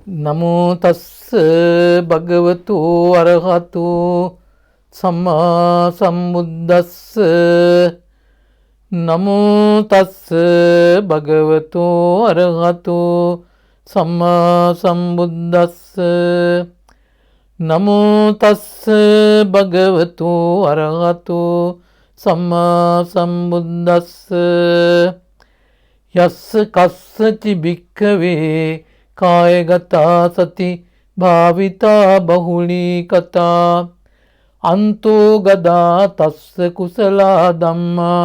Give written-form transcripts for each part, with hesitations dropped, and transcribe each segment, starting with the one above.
නමෝ තස්ස භගවතු අරහතු සම්මා සම්බුද්දස්ස නමෝ තස්ස භගවතු අරහතු සම්මා සම්බුද්දස්ස නමෝ තස්ස භගවතු අරහතු සම්මා සම්බුද්දස්ස යස්ස කස්සචි භික්ඛවේ කායගතා සති භාවිතා බහුලී කතා අන්තෝ ගදා තස්ස කුසලා ධම්මා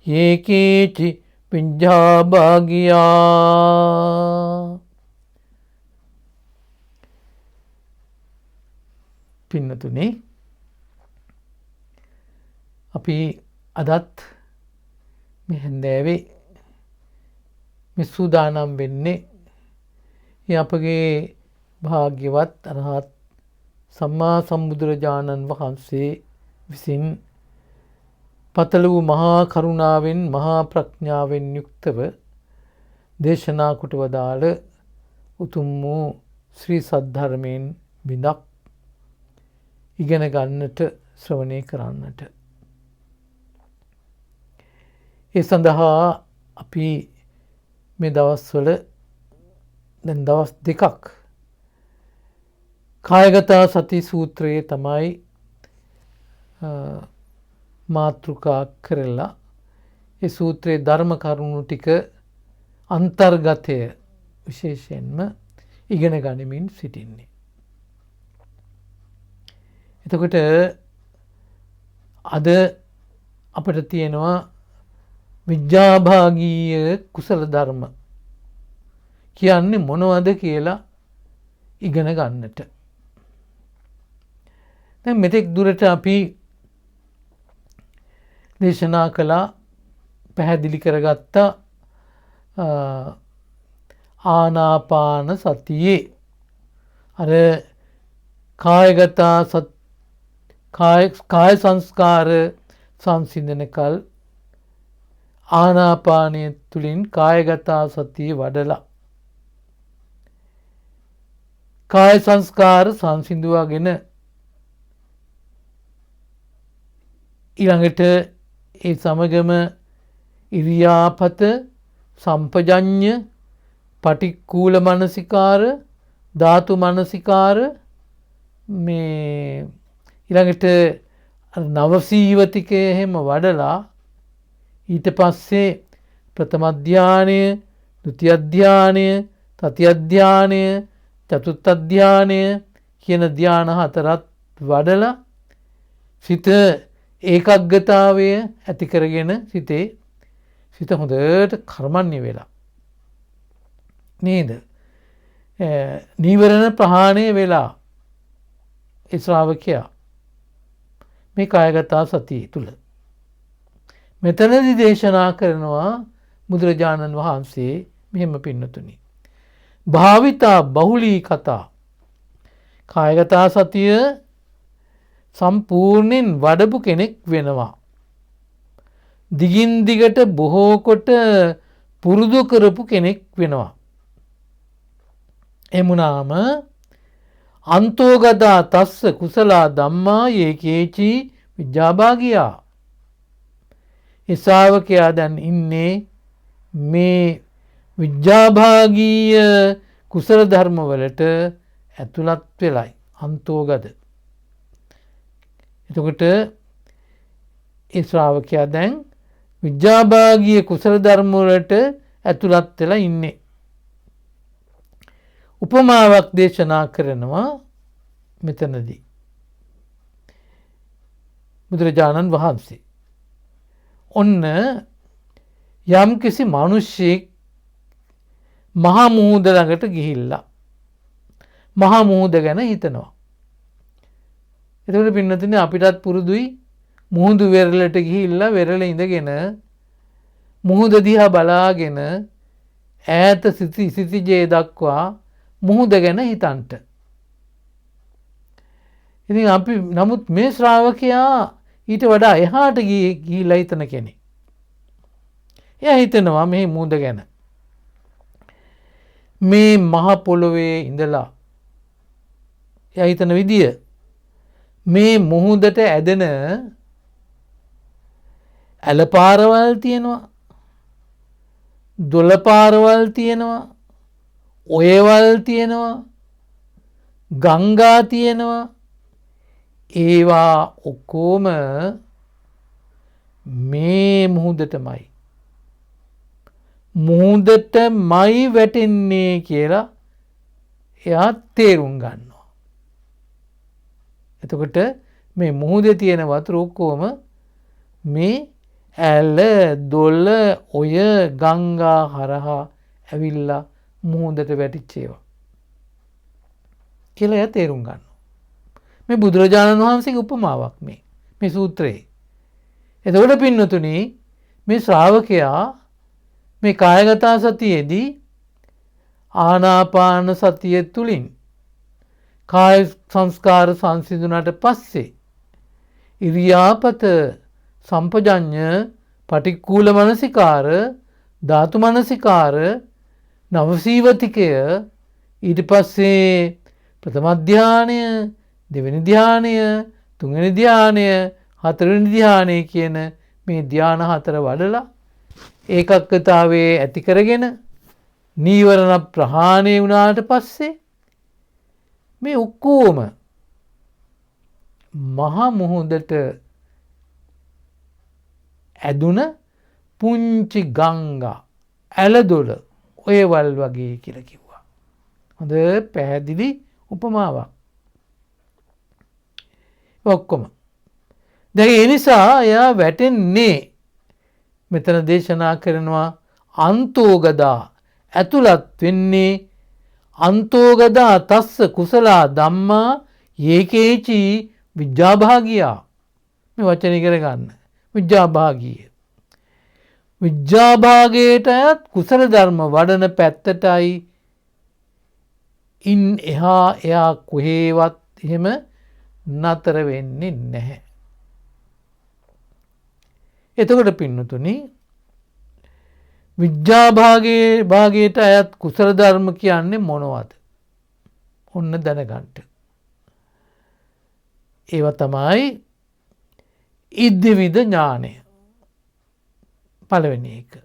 යේකේචි විඤ්ඤා භාගියා. පින්නතුනේ අපි අදත් මේ හැන්දෑවේ මේ සූදානම් වෙන්නේ අපගේ භාග්‍යවත් අරහත් සම්මා සම්බුදුරජාණන් වහන්සේ විසින් පතල වූ මහා කරුණාවෙන් මහා ප්‍රඥාවෙන් යුක්තව දේශනා කොට වදාළ උතුම් වූ ශ්‍රී සද්ධර්මයෙන් බිඳක් ඉගෙන ගන්නට ශ්‍රවණය කරන්නට. ඒ සඳහා අපි මේ දවස්වල දැන් දවස් දෙකක් කායගත සති සූත්‍රයේ තමයි මාතෘකා කරලා ඒ සූත්‍රයේ ධර්ම කරුණු ටික අන්තර්ගතය විශේෂයෙන්ම ඉගෙන ගනිමින් සිටින්නේ. එතකොට අද අපිට තියෙනවා විඤ්ඤාභාගීය කුසල ධර්ම කියන්නේ මොනවද කියලා ඉගෙන ගන්නට. දැන් මෙතෙක් දුරට අපි දේශනා කළා පැහැදිලි කරගත්ත ආනාපාන සතියේ අර කායගත කාය සංස්කාර සංසිඳන කල් ආනාපානය තුලින් කායගත සතිය වඩලා කාය සංස්කාර සංසිඳුවාගෙන ඊළඟට ඒ සමගම ඉරියාපත සම්පජඤ්ඤ පටික්කුල මනසිකාර ධාතු මනසිකාර මේ ඊළඟට නවසීවතිකය එහෙම වඩලා ඊට පස්සේ ප්‍රථම ධානය, ဒုတိ ධානය, තතිය ධානය, චතුර්ථ ධානය කියන ධාන හතරත් වඩලා සිත ඒකග්ගතාවය ඇති කරගෙන සිත හොඳට කර්මන්නේ වෙලා නේද? නීවරණ ප්‍රහාණය වෙලා ඒ ශ්‍රාවකයා මේ කායගත සතිය තුල මෙතනදී දේශනා කරනවා බුදුරජාණන් වහන්සේ මෙහෙම පින්නතුනි. භාවිතා බහුලී කතා කායගත සතිය සම්පූර්ණයෙන් වඩපු කෙනෙක් වෙනවා. දිගින් දිගට බොහෝ කොට පුරුදු කරපු කෙනෙක් වෙනවා. එමුණාම අන්තෝගතා තස්ස කුසලා ධම්මා යේකේචි විඤ්ඤාභාගියා. ඒ ශ්‍රාවකයා දැන් ඉන්නේ මේ විඤ්ඤාභාගීය කුසල ධර්ම වලට ඇතුළත් වෙලයි අන්තෝගත. එතකොට ඒ ශ්‍රාවකයා දැන් විඤ්ඤාභාගීය කුසල ධර්ම වලට ඇතුළත් වෙලා ඉන්නේ. උපමාවක් දේශනා කරනවා මෙතනදී බුදුරජාණන් වහන්සේ. ඔන්න යම්කිසි මිනිසෙක් මහා මුහුද ළඟට ගිහිල්ලා මහා මුහුද ගැන හිතනවා. එතකොට පින්නතුනේ අපිටත් පුරුදුයි මුහුදු වෙරළට ගිහිල්ලා වෙරළ ඉඳගෙන මුහුද දිහා බලාගෙන ඈත සිතිජේ දක්වා මුහුද ගැන හිතන්ට. ඉතින් අපි නමුත් මේ ශ්‍රාවකයා ඊට වඩා එහාට ගිහිල්ලා හිතන කෙනෙක්. එයා හිතනවා මේ මුහුද ගැන. මේ මහ පොළොවේ ඉඳලා එයා හිතන විදිය මේ මුහුදට ඇදෙන ඇලපාරවල් තියෙනවා, දොළපාරවල් තියෙනවා, ඔයවල් තියෙනවා, ගංගා තියෙනවා. ඒවා ඔක්කොම මේ මුහුදටමයි. මුහුදටමයි වැටෙන්නේ කියලා එයා තේරුම් ගන්නවා. එතකොට මේ මුහුදේ තියෙන වතුර ඔක්කොම මේ ඇල දොළ ඔය ගංගා හරහා ඇවිල්ලා මුහුදට වැටිච්ච ඒවා කියලා එයා තේරුම් ගන්නවා. මේ බුදුරජාණන් වහන්සේගේ උපමාවක් මේ සූත්‍රයේ. එතකොට පින්නතුනි මේ ශ්‍රාවකයා මේ කායගත සතියේදී ආනාපාන සතිය තුලින් කාය සංස්කාර සංසිඳුණාට පස්සේ ඉරියාපත සම්පජඤ්ඤ පටික්කුල මනසිකාර ධාතු මනසිකාර නවසීවතිකය ඊට පස්සේ ප්‍රථම ධානය දෙවෙනි ධානය තුන්වෙනි ධානය හතරවෙනි ධානය කියන මේ ධාන හතර වඩලා ඒකග්ගතාවයේ ඇති කරගෙන නීවරණ ප්‍රහාණය වුණාට පස්සේ මේ ඔක්කොම මහා මුහුදට ඇදුන පුංචි ගංගා ඇලදොල ඔයවල් වගේ කියලා කිව්වා. හොඳ පැහැදිලි උපමාවක්. ඔක්කොම දැන් ඒ නිසා එයා වැටෙන්නේ මෙතන දේශනා කරනවා අන්තෝගදා ඇතුළත් වෙන්නේ අන්තෝගදා තස්ස කුසලා ධම්මා යේකේචි විජ්ජාභාගියා. මේ වචන ඉගෙන ගන්න. විජ්ජාභාගිය. විජ්ජාභාගයට අයත් කුසල ධර්ම වඩන පැත්තටයි ඉන් එහා එයා කොහේවත් එහෙම නතර වෙන්නේ නැහැ. එතකොට පින්නතුනි විජ්ජාභාගයට අයත් කුසල ධර්ම කියන්නේ මොනවද? ඔන්න දැනගන්න. ඒවා තමයි ඉද්ධිවිද ඥානය. පළවෙනි එක.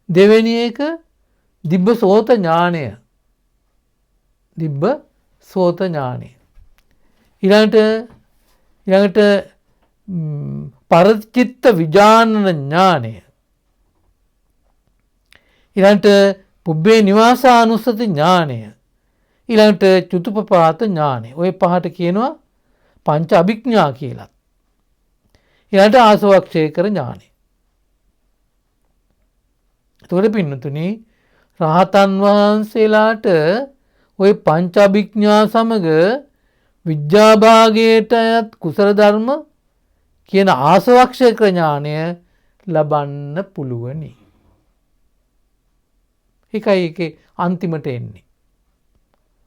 දෙවෙනි එක දිබ්බ සෝත ඥානය. දිබ්බ සෝත ඥානය. ඊළඟට පරචිත්ත විජානන ඥානය. ඊළඟට පුබ්බේ නිවාසානුස්සති ඥානය. ඊළඟට චුතුපපාත ඥානය. ඔය පහට කියනවා පංච අභිඥා කියලා. ඊළඟට ආසවක්ෂේකර ඥානය. එතකොට පින්නතුනි රහතන් වහන්සේලාට ওই පංච අභිඥා සමග විජ්ජාභාගයට අයත් කුසල ධර්ම කියන ආසවක්ෂේකර ඥානය ලබන්න පුළුවනි. ඒකයි ඒකේ අන්තිමට එන්නේ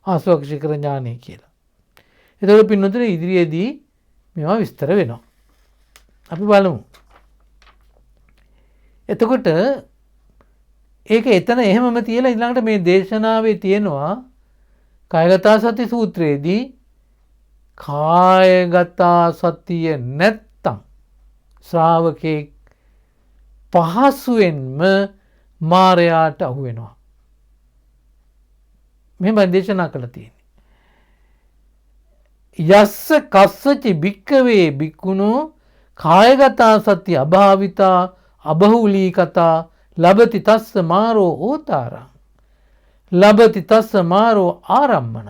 ආසවක්ෂේකර ඥානය කියලා. එතකොට පින්නතුනි ඉදිරියේදී මේවා විස්තර වෙනවා. අපි බලමු. එතකොට ඒක එතන එහෙමම තියලා ඊළඟට මේ දේශනාවේ තියෙනවා කායගත සති සූත්‍රයේදී කායගත සතිය නැත්තම් ශ්‍රාවකේ පහසුවෙන්ම මායයට අහු වෙනවා. මෙහෙම දේශනා කළා තියෙන්නේ. යස්ස කස්සචි භික්කවේ භික්ඛුනෝ කායගත සති අභාවිතා අබහුලී කතා ලබති තස්ස මාරෝ ඕතාරං ලබති තස්ස මාරෝ ආරම්මන.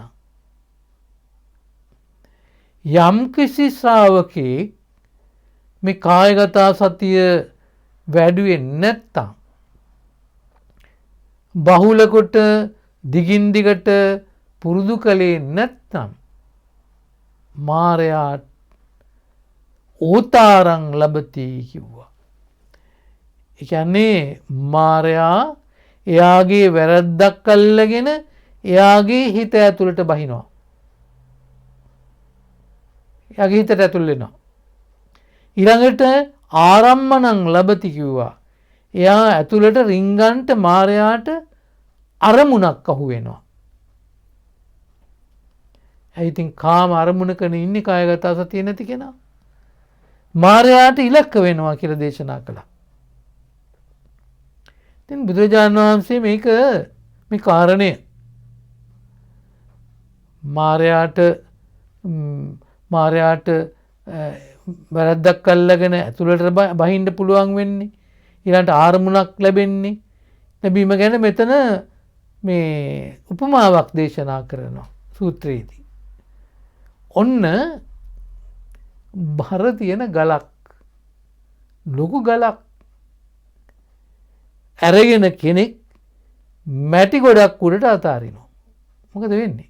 යම් කිසි ශ්‍රාවකේ මේ කායගත සතිය වැඩුවේ නැත්තම් බහුල කොට දිගින් දිගට පුරුදු කළේ නැත්තම් මාරයා ඕතාරං ලබති කිව්වා. ඒ කියන්නේ මාරයා එයාගේ වැරද්දක් අල්ලගෙන එයාගේ හිත ඇතුළට බහිනවා. එයාගේ හිතට ඇතුල් වෙනවා. ඊළඟට ආරම්මණං ලබති කිව්වා. එයා ඇතුළට රිංගන්ට මාරයාට අරමුණක් අහු වෙනවා. ඉතින් කාම අරමුණකන ඉන්නේ කායගත සතිය නැති කෙනා. මාරයාට ඉලක්ක වෙනවා කියලා දේශනා කළා. ඉතින් බුදුරජාණන් වහන්සේ මේ කාරණය මාරයාට වැරද්දක් අල්ලගෙන ඇතුළට බහින්න පුළුවන් වෙන්නේ. ඊළඟට ආරමුණක් ලැබීම ගැන මෙතන මේ උපමාවක් දේශනා කරනවා සූත්‍රයේදී. ඔන්න බර තියෙන ගලක්, ලොකු ගලක් ඇරගෙන කෙනෙක් මැටි ගොඩක් උඩට අතාරිනවා. මොකද වෙන්නේ?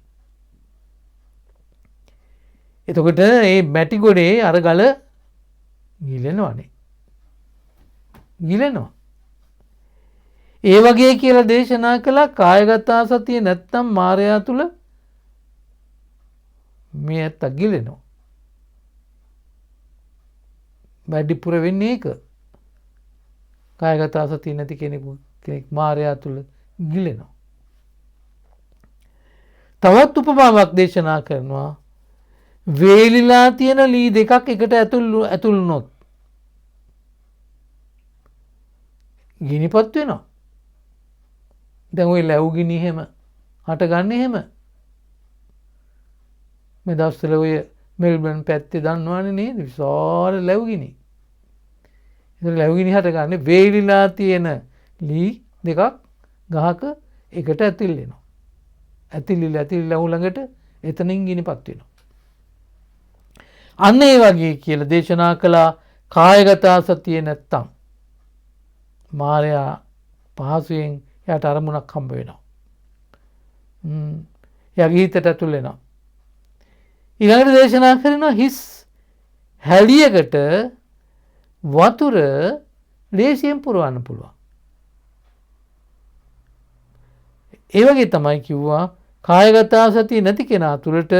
එතකොට මේ මැටි ගොඩේ අර ගල ගිලෙනවනේ. ගිලෙනවා. ඒ වගේ කියලා දේශනා කළා කායගත සතිය නැත්තම් මායя තුල මේ ඇත්ත ගිලෙනවා. වැඩිපුර වෙන්නේ ඒක. කායගත සතිය නැති කෙනෙක් මායя තුල ගිලෙනවා. තවත් උපමාවක් දේශනා කරනවා. වේලිලා තියෙන ලී දෙකක් එකට ඇතුල් වුණොත් ගිනිපත් වෙනවා. දැන් ওই ලැබු ගිනි එහෙම හටගන්නේ එහෙම. මේ දවස්වල ඔය මෙල්බන් පැත්තේ දන්නවනේ නේද? විශාල ලැබු ගිනි. ඒක ලැබු ගිනි හටගන්නේ වේලිලා තියෙන ලී දෙකක් ගහක එකට ඇතුල් වෙනවා. ඇතිලිලා ළඟට එතනින් ගිනිපත් වෙනවා. අන්න ඒ වගේ කියලා දේශනා කළා කායගත සතිය නැත්තම් මායя පහසුවෙන් යට අරමුණක් හම්බ වෙනවා. එයාගේ හිතට ඇතුල් වෙනවා. ඊළඟට දේශනා කරනවා හිස් හැලියකට වතුර ලේසියෙන් පුරවන්න පුළුවන්. ඒ වගේ තමයි කිව්වා කායගත සතිය නැති කෙනා තුළට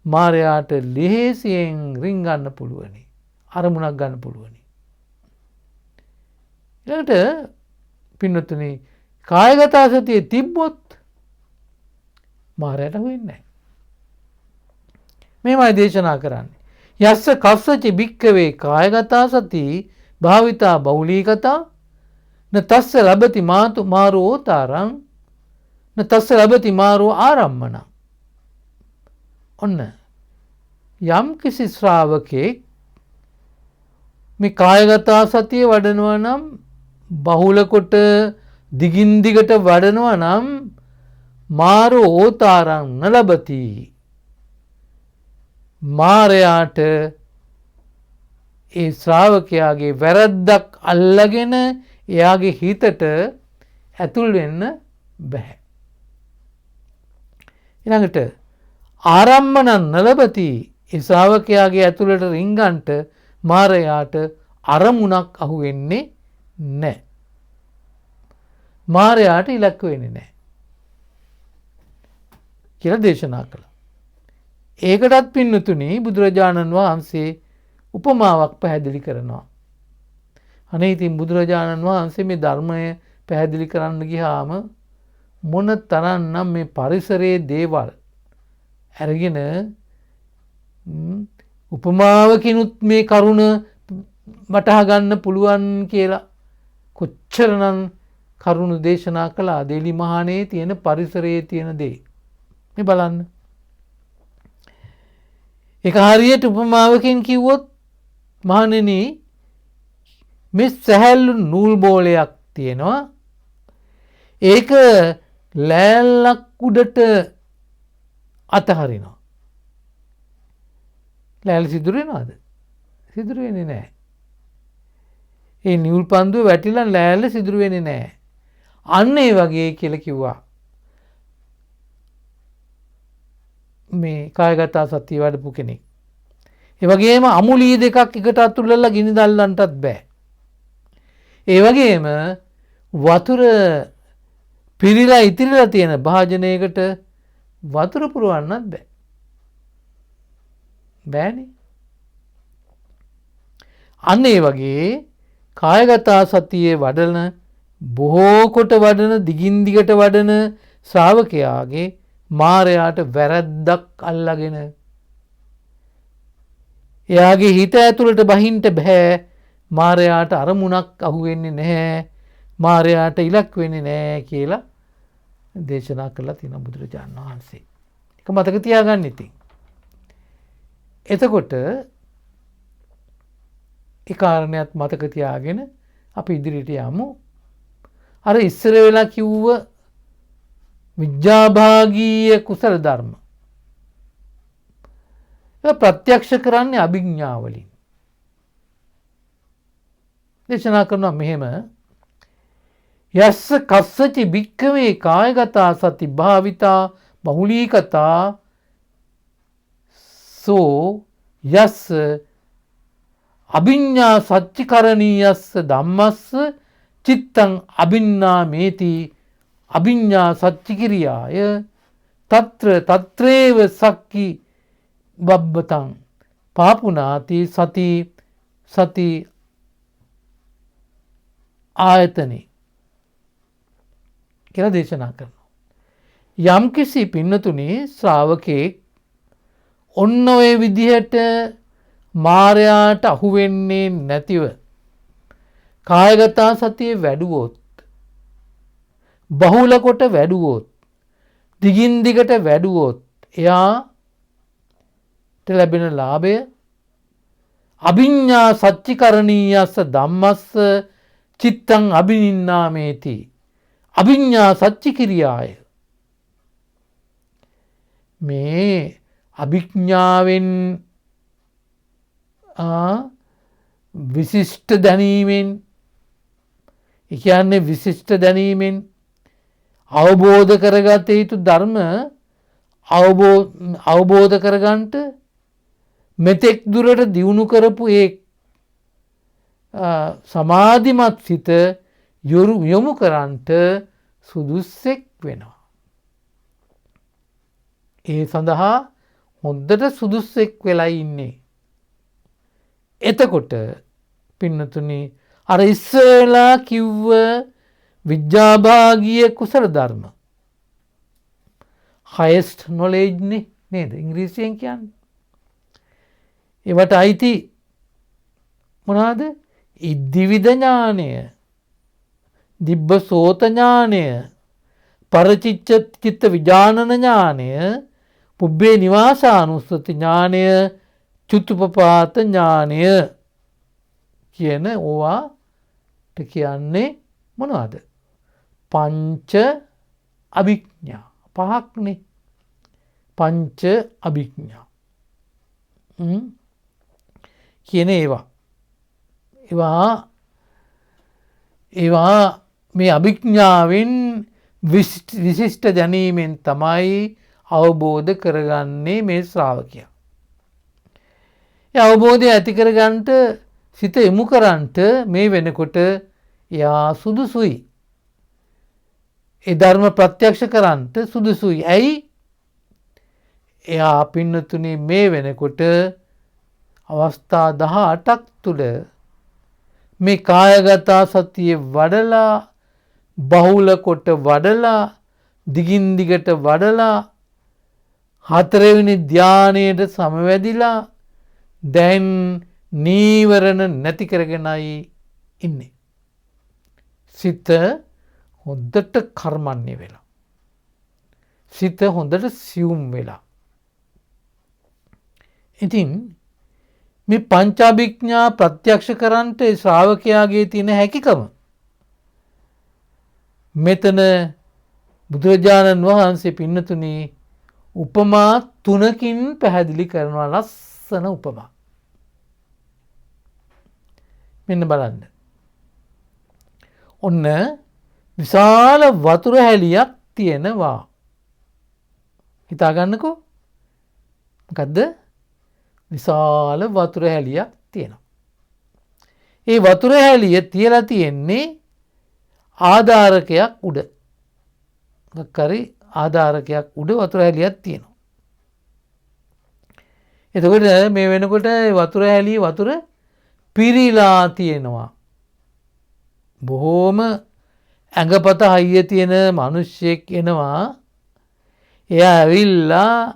මායයට ලේසියෙන් රින්ගන්න පුළුවනි. අරමුණක් ගන්න පුළුවනි. ඊළඟට පින්නතුනි කායගත සතිය තිබ්බොත් මායයට හුවෙන්නේ නැහැ. මේමයි දේශනා කරන්නේ. යස්ස කස්සච භික්ඛවේ කායගත සති භාවිතා බෞලීකතා න තස්ස ලබති මාරෝ තරං න තස්ස ලබති මාරෝ ආරම්මන. ඔන්න යම් කිසි ශ්‍රාවකෙක් මේ කායගත සතිය වඩනවා නම් බහුල කොට දිගින් දිගට වඩනවා නම් මාරෝ ඕතාරං නලබති. මාරයාට ඒ ශ්‍රාවකයාගේ වැරද්දක් අල්ලගෙන එයාගේ හිතට ඇතුල් වෙන්න බෑ. ඊළඟට ආරම්මන නලබති. ඒ ශ්‍රාවකයාගේ ඇතුළට රිංගන්ට මාරයාට අරමුණක් අහු වෙන්නේ නැහැ. මාරයාට ඉලක්ක වෙන්නේ නැහැ කියලා දේශනා කළා. ඒකටත් පින්නතුනි බුදුරජාණන් වහන්සේ උපමාවක් පැහැදිලි කරනවා. අනේ ඉතින් බුදුරජාණන් වහන්සේ මේ ධර්මය පැහැදිලි කරන්න ගියාම මොන තරම්නම් මේ පරිසරයේ දේවල් අරගෙන උපමාවකිනුත් මේ කරුණ වටහා ගන්න පුළුවන් කියලා කොච්චරනම් කරුණ දේශනා කළා. දෙලි මහානේ තියෙන පරිසරයේ තියෙන දේ මේ බලන්න. ඒක හරියට උපමාවකින් කිව්වොත් මහණෙනි මේ සැහැල්ලු නූල් බෝලයක් තියෙනවා. ඒක ලෑල්ලක් උඩට අතහරිනවා. ලෑල්ල සිදුරු වෙනවද? සිදුරු වෙන්නේ නැහැ. ඒ නිවුල් පන්දුව වැටිලා ලෑල්ල සිදුරු වෙන්නේ නැහැ. අන්න ඒ වගේ කියලා කිව්වා. මේ කායගත සතිය වඩපු කෙනෙක්. ඒ වගේම අමුලී දෙකක් එකට අතුල්ලලා ගිනි දැල්ලන්නටත් බෑ. ඒ වගේම වතුර පිරීලා ඉතිරිලා තියෙන භාජනයකට වතුර පුරවන්නත් බෑ. බෑනේ. අන්න ඒ වගේ කායගත සතියේ වඩන බොහෝ කොට වඩන දිගින් දිගට වඩන ශ්‍රාවකයාගේ මාරයාට වැරද්දක් අල්ලගෙන එයාගේ හිත ඇතුළට බහින්ට බෑ. මාරයාට අරමුණක් අහුවෙන්නේ නැහැ. මාරයාට ඉලක් වෙන්නේ නැහැ කියලා දේශනා කළා තියෙනවා බුදුරජාණන් වහන්සේ. ඒක මතක තියාගන්න ඉතින්. එතකොට ඒ කාරණයක් මතක තියාගෙන අපි ඉදිරියට යමු. අර ඉස්සර වෙලා කිව්ව විඥාභාගීය කුසල ධර්ම. ඒක ප්‍රත්‍යක්ෂ කරන්නේ අභිඥා වලින්. දේශනා කරනවා මෙහෙම යස්ස කස්සචි භික්ඛවේ කායගතා සති භාවිතා බහුලීකතා සෝ යස්ස අභිඤ්ඤා සච්චිකරණීයස්ස ධම්මස්ස චිත්තං අභින්නාමේති අභිඤ්ඤා සච්චිකිරියාය තත්‍රේව සක්කි බබ්බතං පාපුනාති සති ආයතනේ කියලා දේශනා කරනවා. යම්කිසි පින්නතුනේ ශ්‍රාවකෙක් ඔන්න ඔය විදිහට මාරයාට අහු වෙන්නේ නැතිව කායගත සතිය වැඩුවොත් බහුල කොට වැඩුවොත් දිගින් දිගට වැඩුවොත් එයාට ලැබෙන ලාභය අභිඤ්ඤා සච්චිකරණීයස්ස ධම්මස්ස චිත්තං අභිනින්නාමේති අභිඤ්ඤා සච්චිකිරියාය. මේ අභිඥාවෙන් විශිෂ්ට දැනීමෙන් ඒ කියන්නේ විශිෂ්ට දැනීමෙන් අවබෝධ කරගත යුතු ධර්ම අවබෝධ කරගන්නට මෙතෙක් දුරට දියුණු කරපු ඒ සමාධිමත් සිත යොමු කරන්නට සුදුස්සෙක් වෙනවා. ඒ සඳහා හොඳට සුදුස්සෙක් වෙලා ඉන්නේ. එතකොට පින්නතුනි අර ඉස්සෙල්ලා කිව්ව විඥාභාගීය කුසල ධර්ම highest knowledge නේද ඉංග්‍රීසියෙන් කියන්නේ. ඒවට අයිති මොනවාද? ඉද්ධිවිද ඥානය, දිබ්බසෝත ඥානය, පරචිත්ත විඥානන ඥානය, පුබ්බේ නිවාසානුස්සති ඥානය, චුතුපපාත ඥානය කියන ඕවාට කියන්නේ මොනවද? පංච අභිඥා. පහක්නේ. පංච අභිඥා. කියන ඒවා මේ අභිඥාවෙන් විශිෂ්ට දැනීමෙන් තමයි අවබෝධ කරගන්නේ මේ ශ්‍රාවකයා. ඒ අවබෝධය ඇති කරගන්නට සිත යොමු කරන්නට මේ වෙනකොට එයා සුදුසුයි. ඒ ධර්ම ප්‍රත්‍යක්ෂ කරන්නට සුදුසුයි. ඇයි? එයා පින්නතුනි මේ වෙනකොට අවස්ථා 18ක් තුල මේ කායගත සතිය වඩලා බහුල කොට වඩලා දිගින් දිගට වඩලා හතරවෙනි ධානයේට සමවැදිලා දැන් නීවරණ නැති කරගෙනයි ඉන්නේ. සිත හොඳට කර්මන්නේ වෙලා. සිත හොඳට සියුම් වෙලා. ඉතින් මේ පංචාභිඥා ප්‍රත්‍යක්ෂ කරන්නට ශ්‍රාවකයාගේ තියෙන හැකියකම මෙතන බුදුරජාණන් වහන්සේ පින්නතුනි උපමා 3කින් පැහැදිලි කරනවා. ලස්සන උපමා. මෙන්න බලන්න. ඔන්න විශාල වතුර හැලියක් තියෙනවා. හිතා ගන්නකෝ. මොකද්ද? විශාල වතුර හැලියක් තියෙනවා. ඒ වතුර හැලිය තියලා තියෙන්නේ ආධාරකයක් උඩ. මොකක්hari ආධාරකයක් උඩ වතුර හැලියක් තියෙනවා. එතකොට මේ වෙනකොට වතුර හැලිය වතුර පිරීලා තියෙනවා. බොහෝම ඇඟපත හයිය තියෙන මිනිස්සෙක් එනවා. එයා ඇවිල්ලා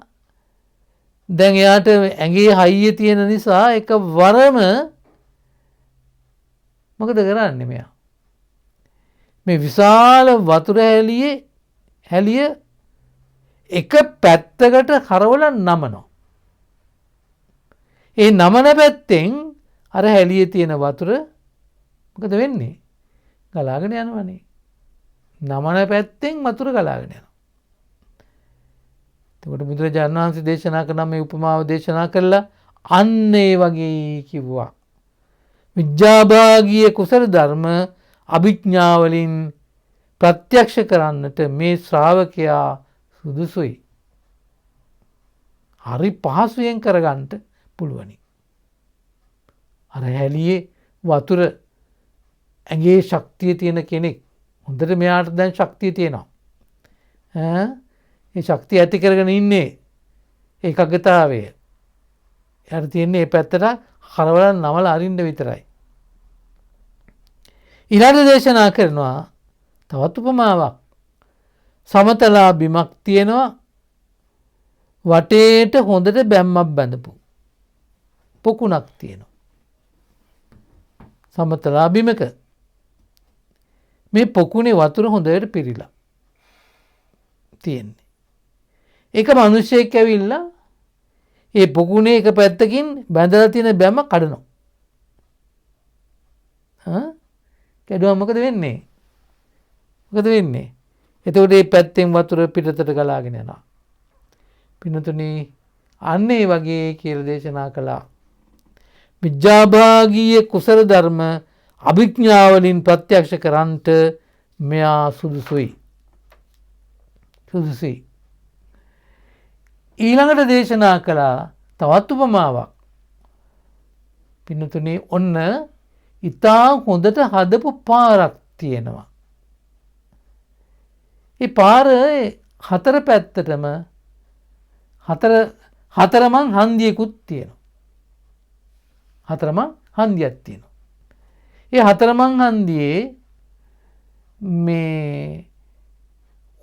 දැන් එයාට ඇඟේ හයිය තියෙන නිසා එක වරම මොකද කරන්නේ මෙයා? මේ විශාල වතුර හැලිය එක පැත්තකට කරවලා නමනවා. ඒ නමන පැත්තෙන් අර හැලියේ තියෙන වතුර මොකද වෙන්නේ? ගලාගෙන යනවනේ. නමන පැත්තෙන් වතුර ගලාගෙන යනවා. එතකොට බුදුරජාණන් වහන්සේ දේශනා කරන මේ උපමාව දේශනා කළා අන්න ඒ වගේ කිව්වා. විද්‍යාභාගීය කුසල ධර්ම අභිඥාවලින් ප්‍රත්‍යක්ෂ කරන්නට මේ ශ්‍රාවකයා සුදුසුයි. හරි පහසුවෙන් කරගන්නට පුළුවනි. අර හැලියේ වතුර ඇඟේ ශක්තිය තියෙන කෙනෙක් හොඳට මෙයාට දැන් ශක්තිය තියෙනවා. ඒ ශක්තිය ඇති කරගෙන ඉන්නේ ඒකග්‍රතාවය. එයාට තියෙන්නේ මේ පැත්තට හරවලා නමලා අරින්න විතරයි. ඊළඟ දේශනා කරනවා තවත් උපමාවක්. සමතලා බිමක් තියෙනවා වටේට හොඳට බැම්මක් බැඳපු පොකුණක් තියෙනවා. සමතලා බිමක මේ පොකුණේ වතුර හොඳට පිරීලා තියෙන්නේ. ඒක මිනිස්සෙක් ඇවිල්ලා ඒ පොකුණේ එක පැත්තකින් බැඳලා තියෙන බැම්ම කඩනවා. කැඩුවම මොකද වෙන්නේ? එතකොට මේ පැත්තෙන් වතුර පිටතට ගලාගෙන යනවා. පින්නතුනි අන්න ඒ වගේ කියලා දේශනා කළා. විද්‍යාභාගීය කුසල ධර්ම අභිඥාවලින් ප්‍රත්‍යක්ෂ කරන්නට මෙයා සුදුසුයි. ඊළඟට දේශනා කළා තවත් උපමාවක්. පින්නතුනි ඔන්න ඉතා හොඳට හදපු පාරක් තියෙනවා. ඒ පාර හතර පැත්තටම හතරමං හන්දියකුත් තියෙනවා. හතරමං හන්දියක් තියෙනවා. ඒ හතරමං හන්දියේ මේ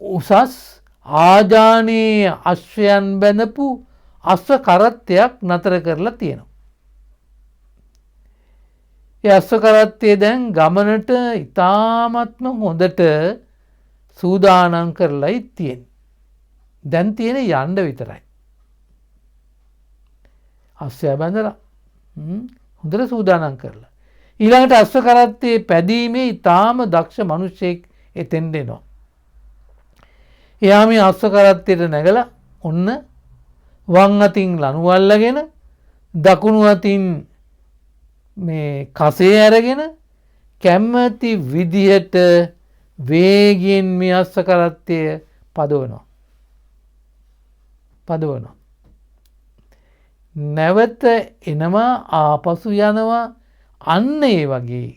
උසස් ආජානීය අශ්වයන් බැඳපු අශ්ව කරත්තයක් නතර කරලා තියෙනවා. ඒ අශ්ව කරත්තය දැන් ගමනට ඉතාමත්ම හොඳට සූදානම් කරලායි තියෙන්නේ. දැන් තියෙන යන්න විතරයි. අශ්වයා බැඳලා හොඳට සූදානම් කරලා. ඊළඟට අශ්ව කරත්තේ පැදීමේ ඉතාම දක්ෂ මිනිසෙක් එතෙන්ට එනවා. එයා මේ අශ්ව කරත්තයට නැගලා ඔන්න වම් අතින් ලණුව අල්ලගෙන දකුණු අතින් මේ කසේ අරගෙන කැමැති විදිහට වේගයෙන් මේ අශ්ව කරත්තය පදවනවා. නැවත එනවා ආපසු යනවා අන්න ඒ වගේ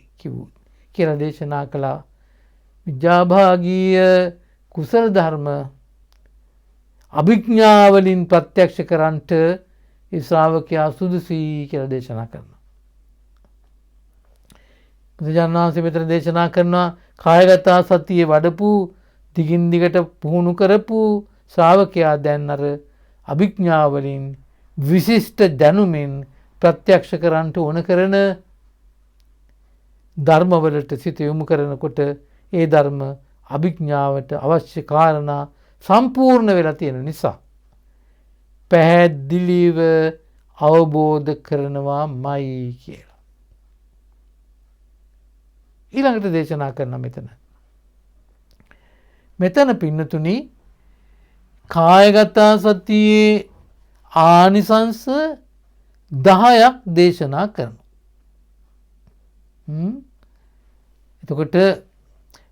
කියලා දේශනා කළා. විද්‍යාභාගීය කුසල ධර්ම අභිඥාවලින් ප්‍රත්‍යක්ෂ කරන්නට ඒ ශ්‍රාවකයා සුදුසුයි කියලා දේශනා කරනවා. බුදුරජාණන් වහන්සේ මෙතන දේශනා කරනවා කායගත සතිය වඩපු දිගින් දිගට පුහුණු කරපු ශ්‍රාවකයා දැන් අර අභිඥාවලින් විශිෂ්ට දැනුමින් ප්‍රත්‍යක්ෂ කරන්නට ඕන කරන ධර්මවලට සිත යොමු කරනකොට ඒ ධර්ම අභිඥාවට අවශ්‍ය කාරණා සම්පූර්ණ වෙලා තියෙන නිසා පැහැදිලිව අවබෝධ කරනවාමයි කියලා. ඊළඟට දේශනා කරන මෙතන පින්නතුනි කායගත සතියේ ආනිසංස 10ක් දේශනා කරනවා. එතකොට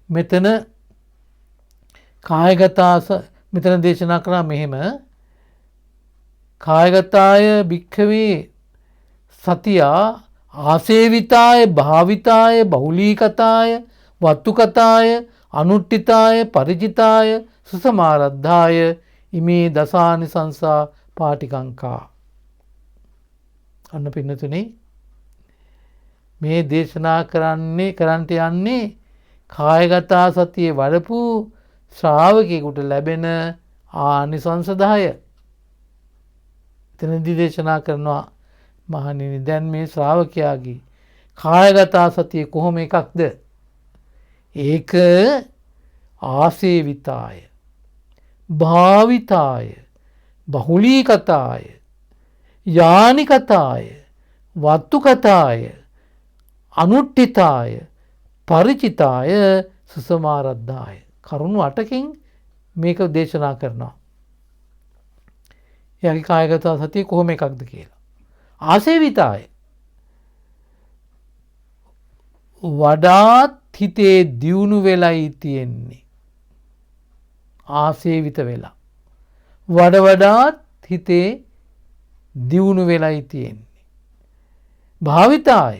මෙතන මෙතන දේශනා කරා මෙහෙම කායගතාය භික්ඛවේ සතියා ආසේවිතාය භාවිතාය බහුලීකතාය වත්තුකතාය අනුට්ඨිතාය පරිචිතාය සුසමාරද්ධාය ඉමේ දසානිසංසා පාටිකංකා. අන්න පින්නතුනේ මේ දේශනා කරන්නට යන්නේ කායගත සතිය වඩපු ශ්‍රාවකයෙකුට ලැබෙන ආනිසංස 10. එතනදී දේශනා කරනවා මහණෙනි දැන් මේ ශ්‍රාවකයාගේ කායගත සතිය කොහොම එකක්ද? ඒක ආසේවිතාය, භාවිතාය, බහුලීකතාය, යානිකතාය, වත්තුකතාය, අනුට්ඨිතාය, පරිචිතාය, සුසමාරද්ධාය. කරුණු 8කින් මේක දේශනා කරනවා. එයාගේ කායගත සතිය කොහොම එකක්ද කියලා. ආසේවිතාය වඩාත් හිතේ දියුණු වෙලයි තියෙන්නේ. ආසේවිත වෙලා වඩාත් හිතේ දියුණු වෙලයි තියෙන්නේ. භාවිතාය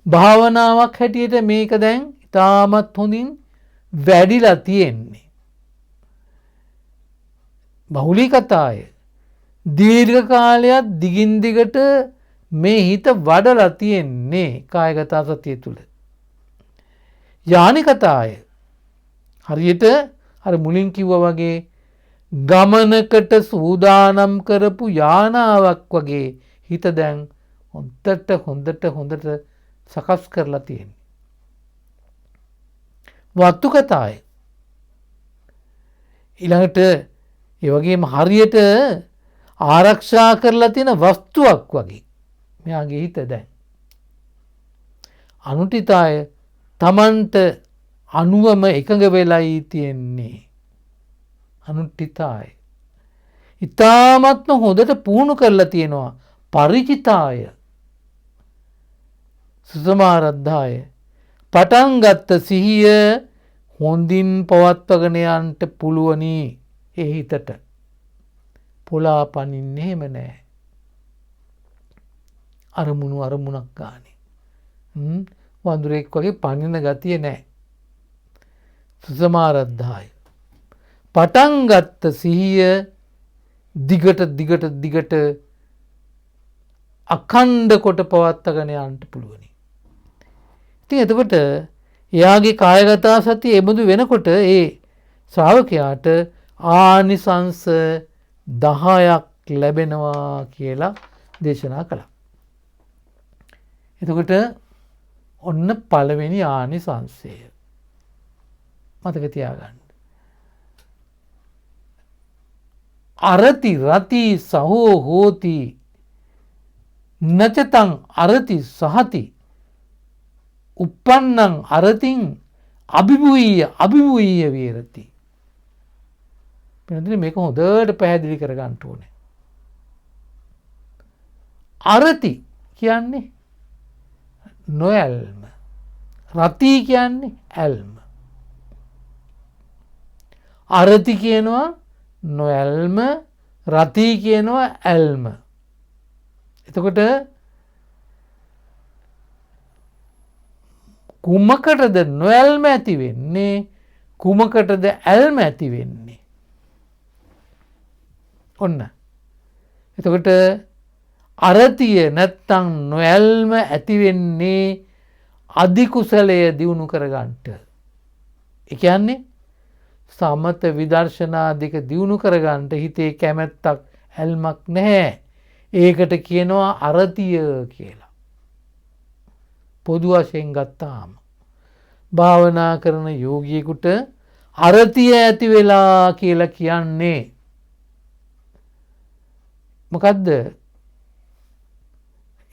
භාවනාවක් හැටියට මේක දැන් ඉතාමත් හොඳින් වැඩිලා තියෙන්නේ. බහුලීකතාය දීර්ඝ කාලයක් දිගින් දිගට මේ හිත වඩලා තියෙන්නේ කායගත සතිය තුල. යානිකතාය හරියට අර මුලින් කිව්වා වගේ ගමනකට සූදානම් කරපු යානාවක් වගේ හිත දැන් හොඳට සකස් කරලා තියෙන්නේ. වත්තුකතාය ඊළඟට ඒ වගේම හරියට ආරක්ෂා කරලා තියෙන වස්තුවක් වගේ මෙයාගේ හිත දැන්. අනුටිතාය තමන්ට අනුවම එකඟ වෙලයි තියෙන්නේ. අනුට්ඨිතාය ඉතාමත්ම හොඳට පුහුණු කරලා තියෙනවා. පරිචිතාය සුසමාරද්ධාය පටන් ගත්ත සිහිය හොඳින් පවත්වගෙන යන්න පුළුවනි. ඒ හිතට පොලා පනින්නේ එහෙම නැහැ. අරමුණක් ගානේ වඳුරෙක් වගේ පනින ගතිය නැහැ. සුසමාරද්ධාය පටන් ගත්ත සිහිය දිගට අඛණ්ඩ කොට පවත්වාගෙන යන්න පුළුවනි. ඉතින් එතකොට එයාගේ කායගත සතිය එබඳු වෙනකොට ඒ ශ්‍රාවකයාට ආනිසංස 10ක් ලැබෙනවා කියලා දේශනා කළා. එතකොට ඔන්න පළවෙනි ආනිසංසය මතක තියාගන්න. අරති රති සහෝ හෝති නචතං අරති සහති uppannං අරතින් අභිභූය විහෙරති. පිළිතුරේ මේක හොඳට පැහැදිලි කරගන්න ඕනේ. අරති කියන්නේ නොයල්ම. රති කියන්නේ ඇල්ම. අරති කියනවා නොයල්ම, රති කියනවා ඇල්ම. එතකොට කුමකටද නොයල්ම ඇති වෙන්නේ? කුමකටද ඇල්ම ඇති වෙන්නේ? ඔන්න. එතකොට අරතිය නැත්තම් නොයල්ම ඇති වෙන්නේ අධි කුසලය දියුණු කරගන්නට. ඒ කියන්නේ සමත විදර්ශනා දෙක දියුණු කරගන්නට හිතේ කැමැත්තක් ඇල්මක් නැහැ. ඒකට කියනවා අරතිය කියලා. පොදු වශයෙන් ගත්තාම භාවනා කරන යෝගියෙකුට අරතිය ඇති වෙලා කියලා කියන්නේ මොකද්ද?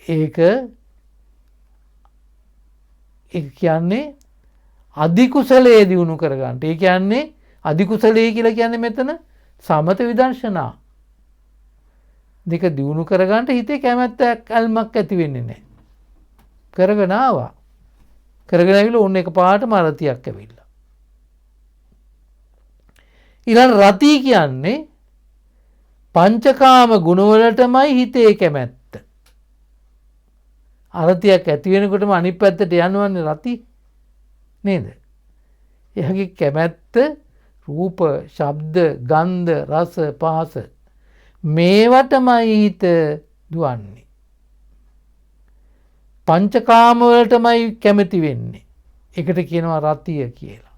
ඒක කියන්නේ අධි කුසලයේ දියුණු කරගන්නට. ඒ කියන්නේ අධි කුසලයේ කියලා කියන්නේ මෙතන සමත විදර්ශනා දෙක දියුණු කරගන්නට හිතේ කැමැත්තක් ඇල්මක් ඇති වෙන්නේ නැහැ. කරගෙන ආවා. කරගෙන ඇවිල්ලා ඕන්න එකපාරටම අරතියක් ඇවිල්ලා. ඊළඟ රති කියන්නේ පංචකාම ගුණවලටමයි හිතේ කැමැත්ත. අරතියක් ඇති වෙනකොටම අනිත් පැත්තට යනවන්නේ රති නේද? එයාගේ කැමැත්ත රූප, ශබ්ද, ගන්ධ, රස, පහස මේවටමයි හිත දුවන්නේ. පංචකාම වලටමයි කැමති වෙන්නේ. එකට කියනවා රතිය කියලා.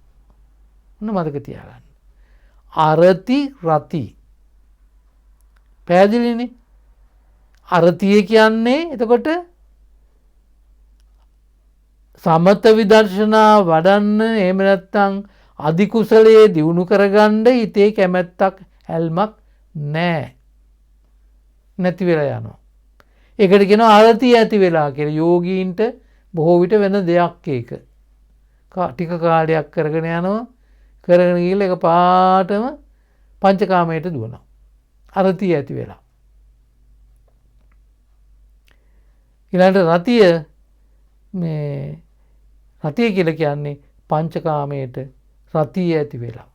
ඔන්න මතක තියාගන්න. අරති රති. පැහැදිලිනේ? අරතිය කියන්නේ එතකොට සමත විදර්ශනා වඩන්න එහෙම නැත්නම් අධි කුසලයේ දියුණු කරගන්න හිතේ කැමැත්තක් හැල්මක් නැහැ. නැති වෙලා යනවා. ඒකට කියනවා අරතිය ඇති වෙලා කියලා. යෝගීන්ට බොහෝ විට වෙන දෙයක් ඒක. ටික කාලයක් කරගෙන යනවා. කරගෙන ගිහලා ඒක පාටම පංචකාමයට දුවනවා. අරතිය ඇති වෙලා. ඊළඟට රතිය මේ රතිය කියලා කියන්නේ පංචකාමයට රතිය ඇති වෙලා.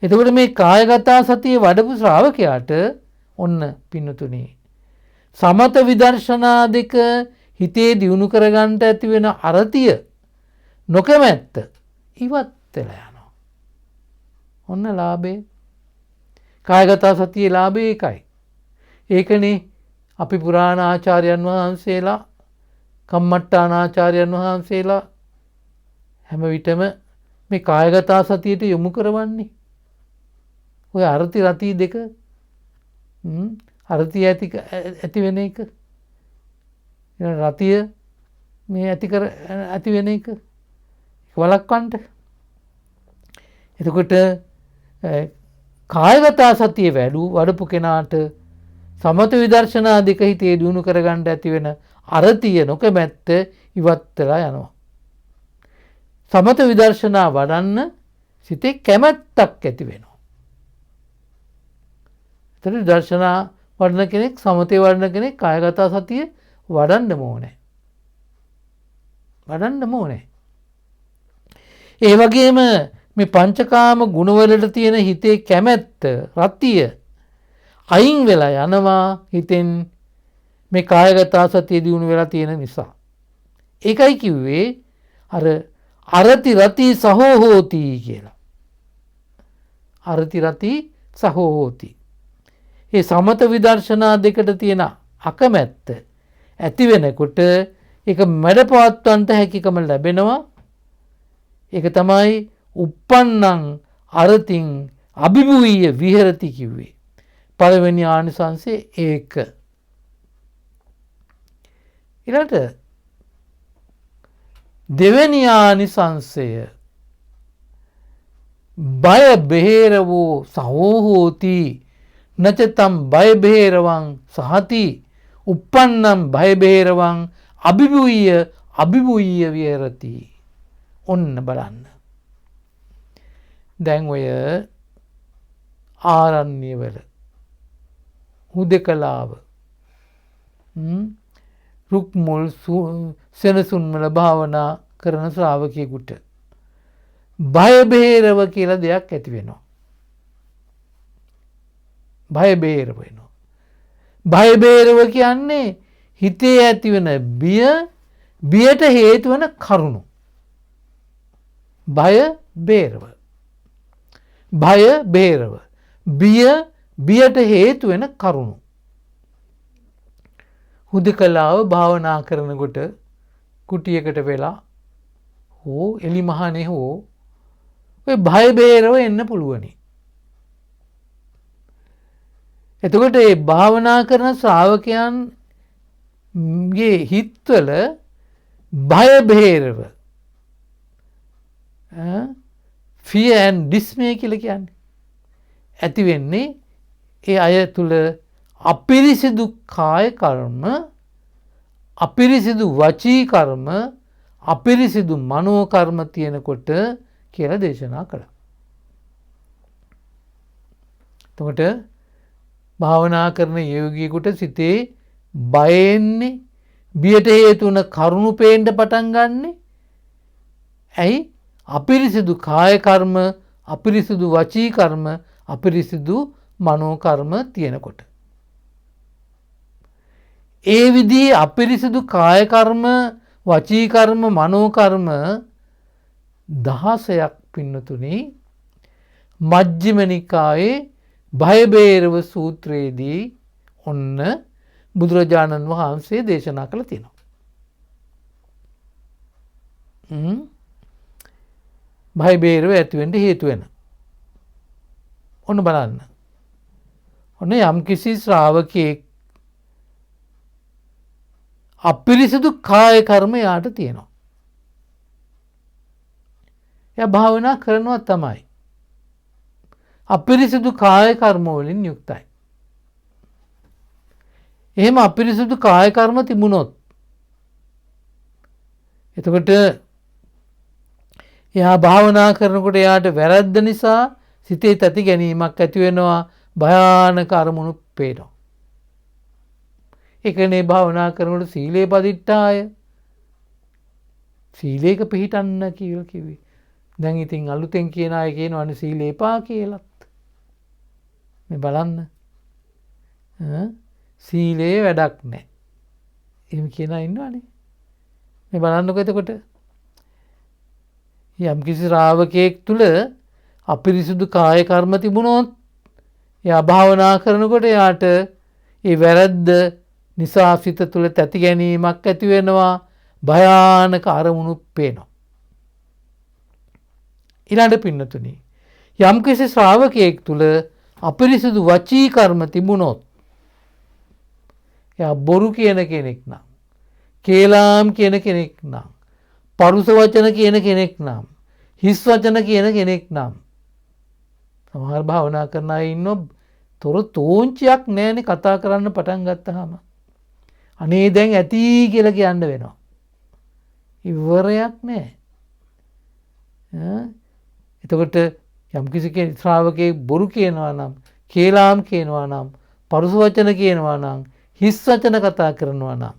එතකොට මේ කායගත සතිය වඩපු ශ්‍රාවකයාට ඔන්න පින්නතුනේ සමත විදර්ශනා දෙක හිතේ දියුණු කරගන්නට ඇති වෙන අරතිය නොකමැත්ත ඉවත් වෙලා යනවා. ඔන්න ලාභේ. කායගත සතියේ ලාභේ ඒකයි. ඒකනේ අපි පුරාණ ආචාර්යයන් වහන්සේලා කම්මට්ටාන ආචාර්යයන් වහන්සේලා හැම විටම මේ කායගත සතියට යොමු කරවන්නේ. ඔය අරති රති දෙක අරතිය ඇති වෙන එක රතිය මේ ඇති වෙන එක වළක්වන්නට. එතකොට කායගත සතිය වඩපු කෙනාට සමත විදර්ශනා දෙක හිතේ දියුණු කරගන්න ඇති වෙන අරතිය නොකමැත්ත ඉවත් වෙලා යනවා. සමත විදර්ශනා වඩන්න සිතේ කැමැත්තක් ඇති වෙනවා. එතන දර්ශනා වඩන කෙනෙක් සමතේ වඩන කෙනෙක් කායගත සතිය වඩන්න ඕනේ. ඒ වගේම මේ පංචකාම ගුණවලට තියෙන හිතේ කැමැත්ත රතිය අයින් වෙලා යනවා හිතෙන් මේ කායගත සතිය දියුණු වෙලා තියෙන නිසා. ඒකයි කිව්වේ අර අරති රති සහෝ හෝති කියලා. අරති රති සහෝ හෝති. ඒ සමත විදර්ශනා දෙකට තියෙන අකමැත්ත ඇති වෙනකොට ඒක මැඩපවත්වන්නට හැකියකම ලැබෙනවා. ඒක තමයි uppannං අරතින් අභිභූය විහෙරති කිව්වේ. පළවෙනි ආනිසංසය ඒක. ඊළඟට දෙවෙනි ආනිසංසය බය බෙහෙරවෝ සහෝ හෝති නචතම් බය බෙහෙරවං සහති uppannam බය බෙහෙරවං අභිභූය විහෙරති. ඔන්න බලන්න. දැන් ඔය ආරණ්‍යවල හුදකලාව රුක් මුල් සෙනසුන් වල භාවනා කරන ශ්‍රාවකයෙකුට බය බෙහෙරව කියලා දෙයක් ඇති වෙනවා. බය බෙහෙරව වෙනවා. බය බෙහෙරව කියන්නේ හිතේ ඇති වෙන බියට හේතු වෙන කරුණු. බය බෙහෙරව. බියට හේතු වෙන කරුණු. හුදකලාව භාවනා කරනකොට කුටියකට වෙලා හෝ එලි මහනේ හෝ ඔය බය බේරව එන්න පුළුවනි. එතකොට මේ භාවනා කරන ශ්‍රාවකයන්ගේ හිත්වල බය බේරව fear and dismay කියලා කියන්නේ ඇති වෙන්නේ ඒ අය තුල අපිරිසිදු කාය කර්ම, අපිරිසිදු වචී කර්ම, අපිරිසිදු මනෝ කර්ම තියෙනකොට කියලා දේශනා කළා. එතකොට භාවනා කරන යෝගියෙකුට සිතේ බය එන්නේ, බියට හේතු වන කරුණු පේන්න පටන් ගන්නෙ. ඇයි? අපිරිසිදු කාය කර්ම, අපිරිසිදු වචී කර්ම, අපිරිසිදු මනෝ කර්ම තියෙනකොට. ඒ විදිහේ අපිරිසිදු කාය කර්ම, වචී කර්ම, මනෝ කර්ම 16ක් පින්නතුනි මජ්ක්‍ධිම නිකායේ බය බේරව සූත්‍රයේදී ඔන්න බුදුරජාණන් වහන්සේ දේශනා කළා තියෙනවා. භය බේරව ඇතිවෙන්න හේතු වෙන. ඔන්න බලන්න. ඔන්න යම්කිසි ශ්‍රාවකයෙක් අපිරිසිදු කාය කර්ම යාට තියෙනවා. එයා භාවනා කරනවා තමයි. අපිරිසිදු කාය කර්ම වලින් යුක්තයි. එහෙම අපිරිසිදු කාය කර්ම තිබුණොත් එතකොට එයා භාවනා කරනකොට එයාට වැරද්ද නිසා සිතේ තැති ගැනීමක් ඇති වෙනවා, භයානක අරමුණු පේනවා. ඒකනේ භාවනා කරනකොට සීලේ පදිට්ඨාය, සීලේක පිහිටන්න කියලා කිව්වේ. දැන් ඉතින් අලුතෙන් කියන අය කියනවානේ සීලේ එපා කියලාත්. මේ බලන්න. සීලේ වැඩක් නැහැ. එහෙම කියන අය ඉන්නවනේ. මේ බලන්නකො එතකොට යම්කිසි ශ්‍රාවකයෙක් තුල අපිරිසුදු කාය කර්ම තිබුණොත් එයා භාවනා කරනකොට එයාට ඒ වැරද්ද නිසා සිත තුළ තැති ගැනීමක් ඇති වෙනවා, භයානක අරමුණු පේනවා. ඊළඟ පින්නතුනි, යම්කිසි ශ්‍රාවකයෙක් තුල අපිරිසුදු වචී කර්ම තිබුණොත් එයා බොරු කියන කෙනෙක් නම්, කේලාම් කියන කෙනෙක් නම්, පරුස වචන කියන කෙනෙක් නම්, හිස් වචන කියන කෙනෙක් නම්, සමහර භාවනා කරන අය ඉන්නෝ තොර තෝංචියක් නැහැනේ කතා කරන්න පටන් ගත්තාම. අනේ දැන් ඇති කියලා කියන්න වෙනවා. ඉවරයක් නැහැ. එතකොට යම්කිසි කෙනෙක් ශ්‍රාවකයෙක් බොරු කියනවා නම්, කේලාම් කියනවා නම්, පරුස වචන කියනවා නම්, හිස් වචන කතා කරනවා නම්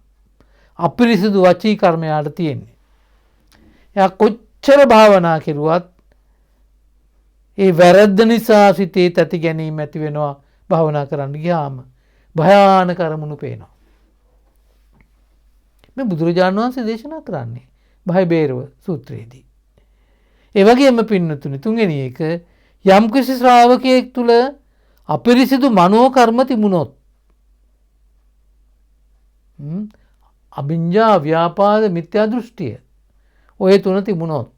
අපිරිසිදු වචී කර්මයට තියෙන්නේ. එයා කොච්චර භාවනා කෙරුවත් ඒ වැරද්ද නිසා සිතේ තැති ගැනීම ඇති වෙනවා. භාවනා කරන්න ගියාම භයානක අරමුණු පේනවා. මේ බුදුරජාණන් වහන්සේ දේශනා කරන්නේ භය බේරව සූත්‍රයේදී. ඒ වගේම පින්නතුනි, තුන්වෙනි එක, යම්කිසි ශ්‍රාවකයෙක් තුල අපිරිසිදු මනෝ කර්ම තිබුණොත්, අභිඤ්ඤා, ව්‍යාපාද, මිත්‍යා දෘෂ්ටිය ඔය තුන තිබුණොත්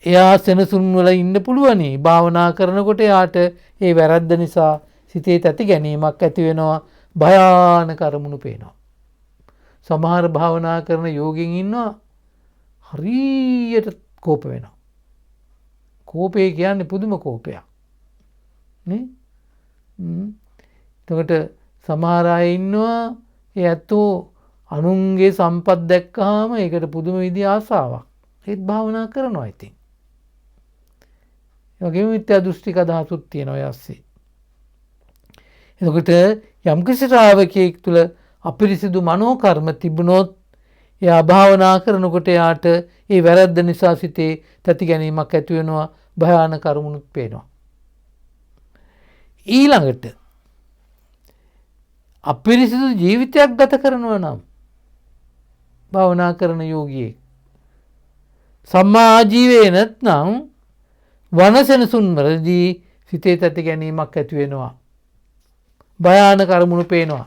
එයා සෙනසුන් වල ඉන්න පුළුවනි. භාවනා කරනකොට එයාට ඒ වැරද්ද නිසා සිතේ තැති ගැනීමක් ඇති වෙනවා, භයානක අරමුණු පේනවා. සමහර භාවනා කරන යෝගීන් ඉන්නවා හරියට කෝප වෙනවා. කෝපය කියන්නේ පුදුම කෝපයක් නේ. එතකොට සමහර අය ඉන්නවා ඒ ඇත්තෝ අනුන්ගේ සම්පත් දැක්කහම ඒකට පුදුම විදිහ ආසාවක්. ඒත් භාවනා කරනවා ඉතින්. ඒ වගේම මිත්‍යා දෘෂ්ටික අදහසුත් තියෙනවා ඒ ASCII. එතකොට යම්කිසි ශ්‍රාවකයෙක් තුල අපිරිසිදු මනෝ කර්ම තිබුණොත් එයා භාවනා කරනකොට එයාට ඒ වැරද්ද නිසා සිතේ තැති ගැනීමක් ඇති වෙනවා, භයානක අරමුණුත් පේනවා. ඊළඟට අපිරිසිදු ජීවිතයක් ගත කරනවා නම් භාවනා කරන යෝගියෙක් සම්මා ආජීවයේ නැත්නම් වනසෙනසුන් වලදී සිතේ තැති ගැනීමක් ඇති වෙනවා, භයානක අරමුණු පේනවා.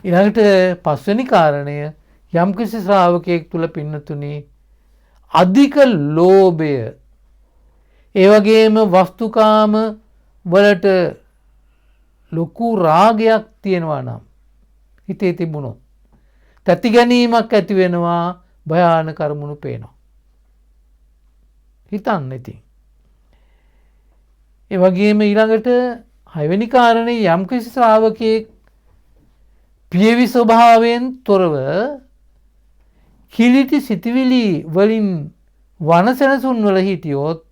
ඊළඟට පස්වෙනි කාරණය, යම්කිසි ශ්‍රාවකයෙක් තුල පින්නතුනි අධික ලෝභය, ඒ වගේම වස්තුකාම වලට ලොකු රාගයක් තියෙනවා නම් හිතේ තිබුණොත් තැති ගැනීමක් ඇති වෙනවා, භයානක අරමුණු පේනවා. හිතන්න ඉතින්. ඒ වගේම ඊළඟට හයවෙනි කාරණේ, යම්කිසි ශ්‍රාවකයෙක් පියවි ස්වභාවයෙන් තොරව කිලිටි සිටිවිලි වලින් වනසෙනසුන් වල හිටියොත්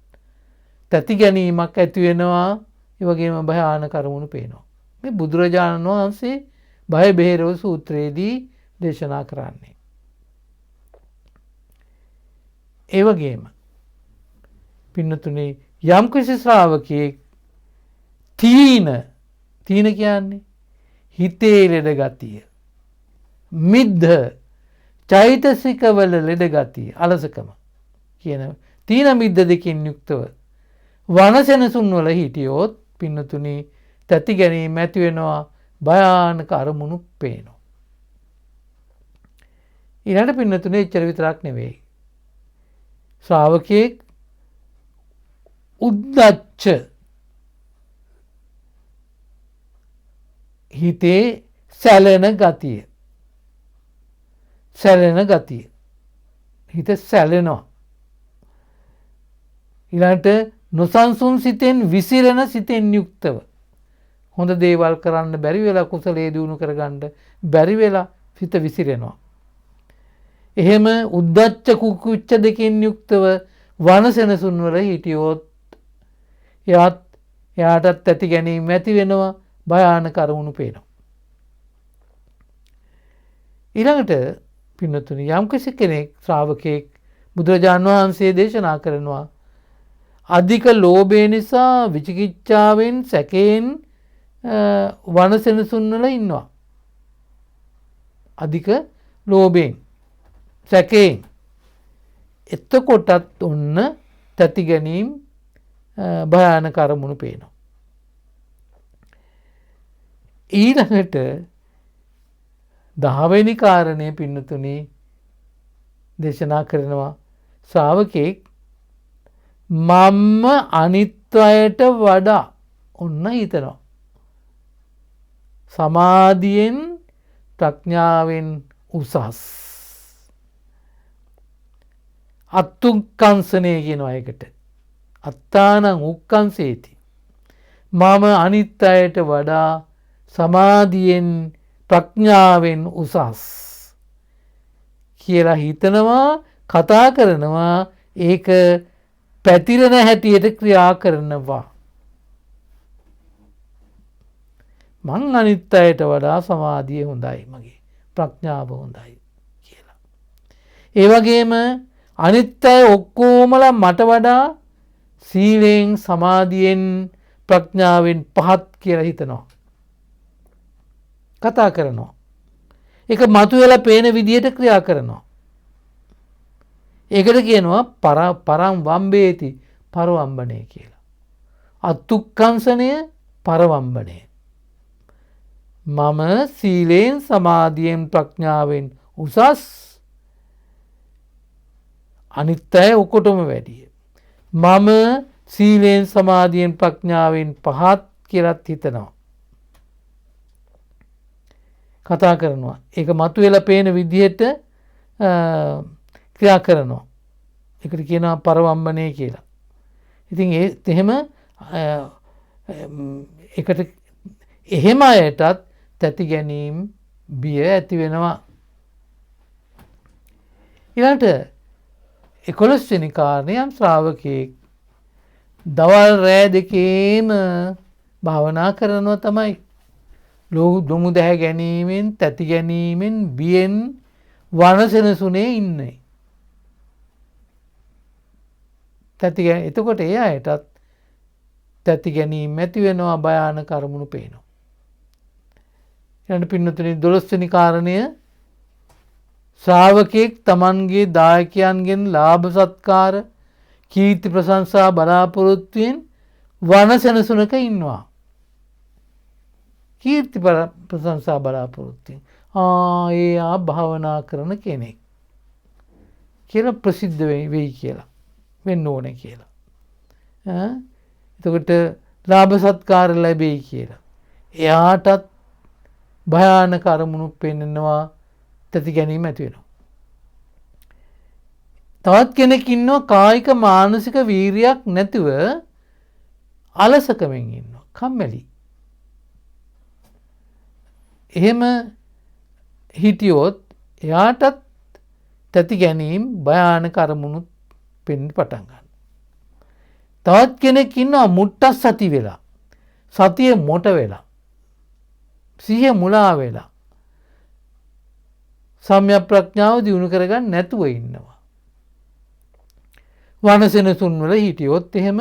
තැති ගැනීමක් ඇති වෙනවා, ඒ වගේම භයානක අරමුණු පේනවා. මේ බුදුරජාණන් වහන්සේ භය බේරව සූත්‍රයේදී දේශනා කරන්නේ. ඒ වගේම පින්නතුනි, යම්කිසි ශ්‍රාවකයෙක් තීන කියන්නේ හිතේ ලෙඩ ගතිය, මිද්ධ චෛතසිකවල ලෙඩ ගතිය, අලසකම කියන තීන මිද්ධ දෙකින් යුක්තව වනසෙනසුන් වල හිටියොත් පින්නතුනි තැති ගැනීම ඇති වෙනවා, භයානක අරමුණු පේනවා. ඊළඟට පින්නතුනේ එච්චර විතරක් නෙවෙයි. ශ්‍රාවකයෙක් උද්දච්ච හිතේ සැලෙන ගතිය. හිත සැලෙනවා. ඊළඟට නොසන්සුන් සිතෙන් විසිරෙන සිතෙන් යුක්තව හොඳ දේවල් කරන්න බැරි වෙලා කුසලයේ දියුණු කරගන්න බැරි වෙලා සිත විසිරෙනවා. එහෙම උද්දච්ච කුකුච්ච දෙකෙන් යුක්තව වනසෙනසුන් වල හිටියොත් එයාටත් ඇති ගැනීම ඇති වෙනවා, භයානක අරමුණු පේනවා. ඊළඟට පින්නතුනි යම්කිසි කෙනෙක් ශ්‍රාවකෙක් බුදුරජාණන් වහන්සේ දේශනා කරනවා අධික ලෝභය නිසා විචිකිච්ඡාවෙන් සැකයෙන් වනසෙනසුන් වල ඉන්නවා. අධික ලෝභයෙන් සැකයෙන්. එතකොටත් ඔන්න තැති ගැනීම භයානක අරමුණු පේනවා. ඊළඟට 10 වෙනි කාරණය පින්නතුනි දේශනා කරනවා ශ්‍රාවකෙක් මම අනිත් අයට වඩා ඔන්න හිතනවා. සමාධියෙන් ප්‍රඥාවෙන් උසස්. අත්තුක්කංසනය කියනවා ඒකට. අත්තානං උක්කංසේති. මම අනිත් අයට වඩා සමාධියෙන් ප්‍රඥාවෙන් උසස් කියලා හිතනවා, කතා කරනවා, ඒක පැතිරෙන හැටියට ක්‍රියා කරනවා. මං අනිත් අයට වඩා සමාධිය හොඳයි, මගේ ප්‍රඥාව හොඳයි කියලා. ඒ වගේම අනිත් අය ඔක්කොමලා මට වඩා සීලෙන් සමාධියෙන් ප්‍රඥාවෙන් පහත් කියලා හිතනවා. කතා කරනවා. ඒක මතුවෙලා පේන විදියට ක්‍රියා කරනවා. ඒකට කියනවා පරම් වම්බේති පරවම්බණය කියලා. අත්තුක්කංසනය පරවම්බණය. මම සීලෙන් සමාධියෙන් ප්‍රඥාවෙන් උසස්, අනිත් අය ඔක්කොටම වැඩිය. මම සීලෙන් සමාධියෙන් ප්‍රඥාවෙන් පහත් කියලාත් හිතනවා. කතා කරනවා. ඒක මතුවෙලා පේන විදිහට ක්‍රියා කරනවා. ඒකට කියනවා පරවම්බණය කියලා. ඉතින් එහෙම අයටත් තැති ගැනීම බිය ඇති වෙනවා. ඊළඟට 11 වෙනි කාරණය යම් ශ්‍රාවකෙක් දවල් රෑ දෙකේම භාවනා කරනවා තමයි. දුමු දැහැ ගැනීමෙන්, තැති ගැනීමෙන්, බියෙන් වනසෙනසුනේ ඉන්නේ. එතකොට ඒ අයටත් තැති ගැනීම ඇති වෙනවා, භයානක අරමුණු පේනවා. ඊළඟ පින්නතුනි 12 වෙනි කාරණය ශ්‍රාවකෙක් තමන්ගේ දායකයන්ගෙන් ලාභ සත්කාර, කීර්ති ප්‍රශංසා බලාපොරොත්තුෙන් වනසෙනසුනක ඉන්නවා. කීර්ති ප්‍රශංසා බලාපොරොත්තුෙන් ඒ භාවනා කරන කෙනෙක් කියලා ප්‍රසිද්ධ වෙයි කියලා වෙන්න ඕනේ කියලා. එතකොට ලාභ සත්කාර ලැබෙයි කියලා. එයාටත් භයානක අරමුණු පෙන්නනවා, තැති ගැනීම ඇති වෙනවා. තවත් කෙනෙක් ඉන්නවා කායික මානසික වීරියක් නැතිව අලසකමෙන් ඉන්නවා, කම්මැලි. එහෙම හිටියොත් එයාටත් තැති ගැනීම භයානක අරමුණු පෙන්න පටන් ගන්නවා. තවත් කෙනෙක් ඉන්නවා මුට්ටස් සති වෙලා, සතිය මොට වෙලා, සිහිය මුලා වෙලා, සම්‍යක් ප්‍රඥාව දියුණු කරගන්න නැතුව ඉන්නවා. වනසෙනසුන් වල හිටියොත් එහෙම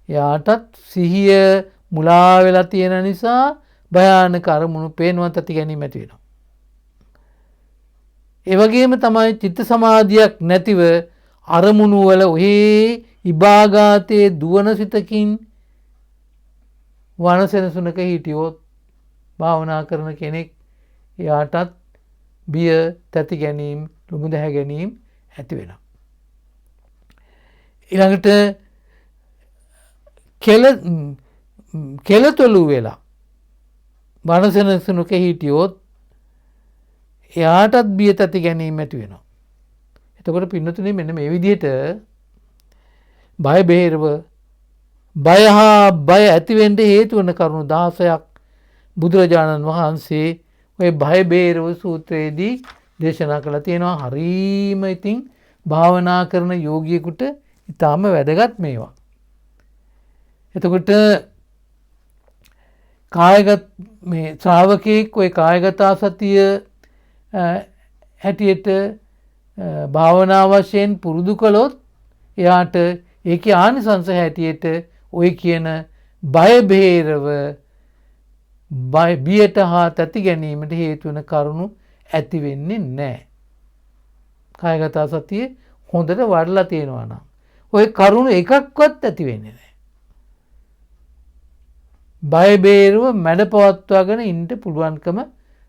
එයාටත් සිහිය මුලා වෙලා තියෙන නිසා භයානක අරමුණු පේනවා, තැති ගැනීම ඇති වෙනවා. ඒ වගේම තමයි චිත්ත සමාධියක් නැතිව අරමුණු වල ඔහේ ඉබාගාතේ දුවන සිතකින් වනසෙනසුනක හිටියොත් භාවනා කරන කෙනෙක් එයාටත් බිය, තැති ගැනීම, ලොමු දැහැ ගැනීම ඇති වෙනවා. ඊළඟට කෙලතොලු වෙලා වනසෙනසුනක හිටියොත් එයාටත් බිය තති ගැනීම ඇති වෙනවා. එතකොට පින්නතුනේ මෙන්න මේ විදිහට බය බේරව බය හා බය ඇතිවෙන්න හේතු වන කරුණු 16ක් බුදුරජාණන් වහන්සේ ඔය බය බේරව සූත්‍රයේදී දේශනා කළා තියෙනවා. හරීම ඉතින් භාවනා කරන යෝගියෙකුට ඊටාම වැදගත් මේවා. එතකොට කායගත මේ ශ්‍රාවකෙක් ඔය කායගත සතිය හැටියට භාවනා වශයෙන් පුරුදු කළොත් එයාට ඒකේ ආනිසංස හැටියට ඔය කියන බය බේරව බියට හා තැති ගැනීමට හේතු වෙන කරුණු ඇති වෙන්නේ නැහැ. කායගත සතිය හොඳට වඩලා තියෙනවා නම් ඔය කරුණු එකක්වත් ඇති වෙන්නේ නැහැ. බය බේරුව මැඩපවත්වාගෙන ඉන්න පුළුවන්කම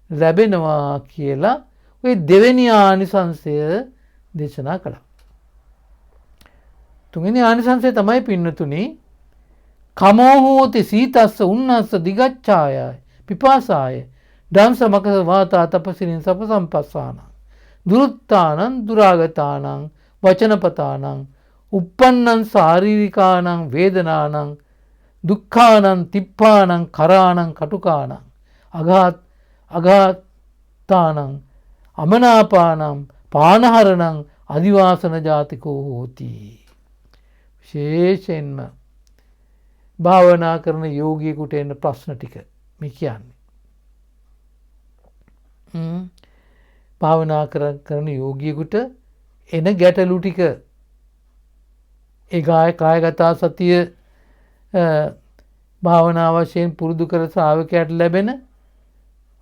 ලැබෙනවා කියලා ඔය දෙවෙනි ආනිසංසය දේශනා කළා. තුන්වෙනි ආනිසංසය තමයි පින්නතුනි කමෝ හෝති සීතස්ස උන්නස්ස දිගච්ඡාය පිපාසාය දංසමක වාතා තපසිරින් සපසම්පස්සාන දුරුත්තානං දුරාගතානං වචනපතානං uppannං ශාරීරිකානං වේදනානං දුක්ඛානං තිප්පානං කරානං කටුකානං අඝාතානං අමනාපානං පානහරණං අදිවාසන ජාතිකෝ හෝති. විශේෂයෙන්ම භාවනා කරන යෝගියෙකුට එන ප්‍රශ්න ටික මේ කියන්නේ. භාවනා කරන යෝගියෙකුට එන ගැටලු ටික ඒ කායගත සතිය භාවනා වශයෙන් පුරුදු කර ශ්‍රාවකයාට ලැබෙන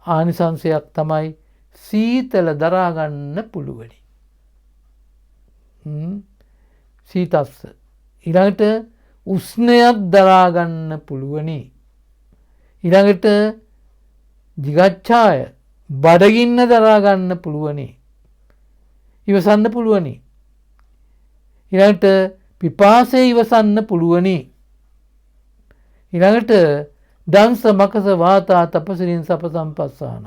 ආනිසංසයක් තමයි සීතල දරා ගන්න පුළුවනි. සීතස්ස ඊළඟට උෂ්ණයක් දරා ගන්න පුළුවනි. ඊළඟට දිගච්ඡාය බඩගින්න දරා ගන්න පුළුවනි. ඉවසන්න පුළුවනි. ඊළඟට පිපාසය ඉවසන්න පුළුවනි. ඊළඟට දංස මකස වාතා තපසිරින් සපසම්පස්සාන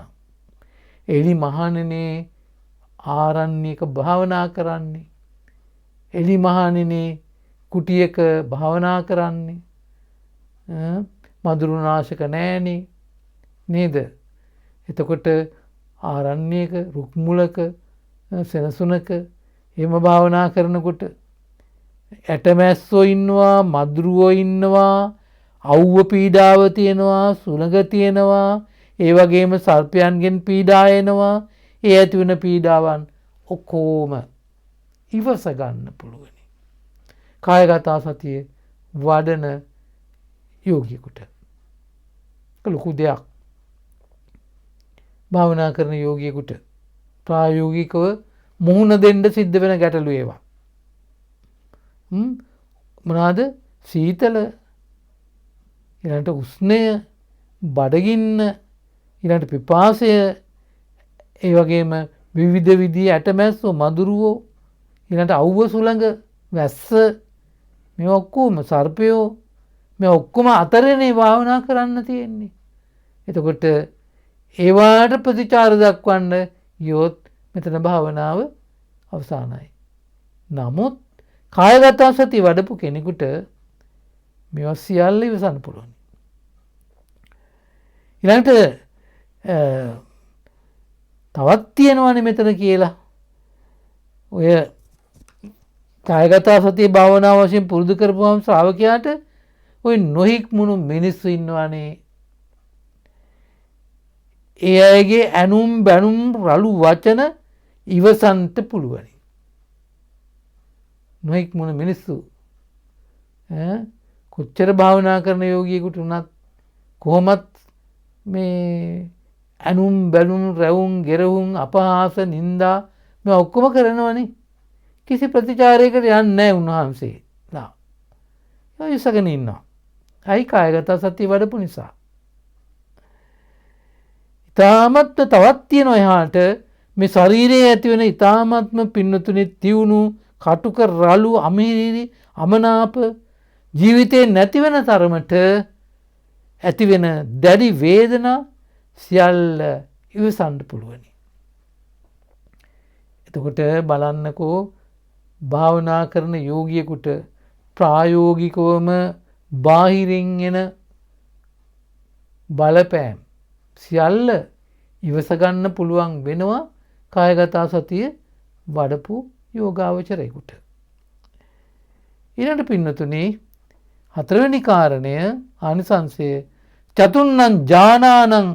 එලි මහණෙනේ ආරණ්‍යක භාවනා කරන්නේ. එලි මහණෙනේ කුටියක භාවනා කරන්නේ. මදුරුනාශක නෑනේ නේද? එතකොට ආරණ්‍යක රුක් මුලක සෙනසුනක එහෙම භාවනා කරනකොට ඇටමැස්සෝ ඉන්නවා, මදුරුවෝ ඉන්නවා, අවුව පීඩාව තියෙනවා, සුළඟ තියෙනවා, ඒ වගේම සර්පයන්ගෙන් පීඩා එනවා. ඒ ඇති වෙන පීඩාවන් ඔක්කොම ඉවස ගන්න පුළුවනි. කායගත සතිය වඩන යෝගියෙකුට ලොකු දෙයක්. භාවනා කරන යෝගියෙකුට ප්‍රායෝගිකව මුහුණ දෙන්න සිද්ධ වෙන ගැටලු ඒවා. මොනවාද? සීතල, ඊළඟට උෂ්ණය, බඩගින්න, ඊළඟට පිපාසය, ඒ වගේම විවිධ විදිහේ ඇටමැස්සෝ, මදුරුවෝ, ඊළඟට අවුව සුළඟ, වැස්ස, මේ ඔක්කොම සර්පයෝ, මේ ඔක්කොම අතරනේ භාවනා කරන්න තියෙන්නේ. එතකොට ඒවාට ප්‍රතිචාර දක්වන්න යොත් මෙතන භාවනාව අවසానයි. නමුත් කායගත සති වඩපු කෙනෙකුට මේවා සියල්ල ඉවසන්න පුළුවන්. ඊළඟට තවත් තියෙනවානේ මෙතන කියලා. ඔය කායගත සතිය භාවනා වශයෙන් පුරුදු කරපුවම ශ්‍රාවකයාට ඔය නොහික්මුණු මිනිස්සු ඉන්නවානේ. ඒ අයගේ ඇනුම් බැනුම් රළු වචන ඉවසන්ට පුළුවනි. නොහික්මුණු මිනිස්සු කොච්චර භාවනා කරන යෝගියෙකුට උනත් කොහොමත් මේ ඇනුම් බැනුම් රැවුම් ගෙරවුම් අපහාස නින්දා මේ ඔක්කොම කරනවනේ. කිසි ප්‍රතිචාරයකට යන්නේ නැහැ උන්වහන්සේ. ඒ ඉස්සගෙන ඉන්නවා. අයි කායගත සතිය වඩපු නිසා. තාමත් තවත් තියෙනවා එහාට මේ ශරීරයේ ඇතිවෙන ඊ타ත්ම පින්නතුනේ තියුණු කටුක රළු අමිහිරි අමනාප ජීවිතේ නැති වෙන තරමට ඇතිවෙන දැඩි වේදනා සියල්ල ඉවසන්න පුළුවනි. එතකොට බලන්නකෝ භාවනා කරන යෝගියෙකුට ප්‍රායෝගිකවම බාහිරින් එන බලපෑම් සියල්ල ඉවස ගන්න පුළුවන් වෙනවා කායගත සතිය වඩපු යෝගාවචරයෙකුට. ඊළඟට පින්නතුනි හතරවෙනි කාරණය ආනිසංසය චතුන්නං ඥානානං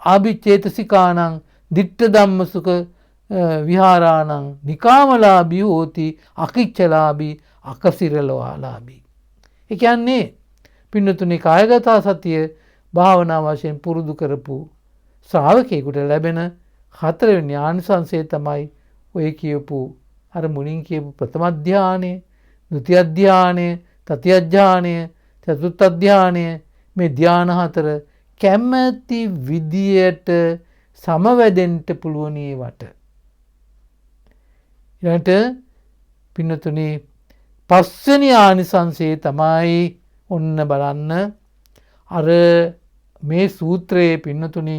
ආභිචේතසිකානං දිට්ඨ ධම්මසුඛ විහාරාණං නිකාමලාභී හෝති අකිච්චලාභී අකසිරලවාලාභී. ඒ කියන්නේ පින්නතුනි කායගත සතිය භාවනා වශයෙන් පුරුදු කරපු ශ්‍රාවකයෙකුට ලැබෙන හතරවෙනි ආනිසංසය තමයි ඔය කියපු අර මුලින් කියපු ප්‍රථම ධානය, ဒုတိ ය ධානය, තතිය ධානය, චතුර්ථ ධානය මේ ධාන හතර කැමැති විදියට සමවැදෙන්න පුළුවන් ඒවට. ඊළඟට පින්නතුනි පස්වෙනි ආනිසංසය තමයි ඔන්න බලන්න අර මේ සූත්‍රයේ පින්නතුනි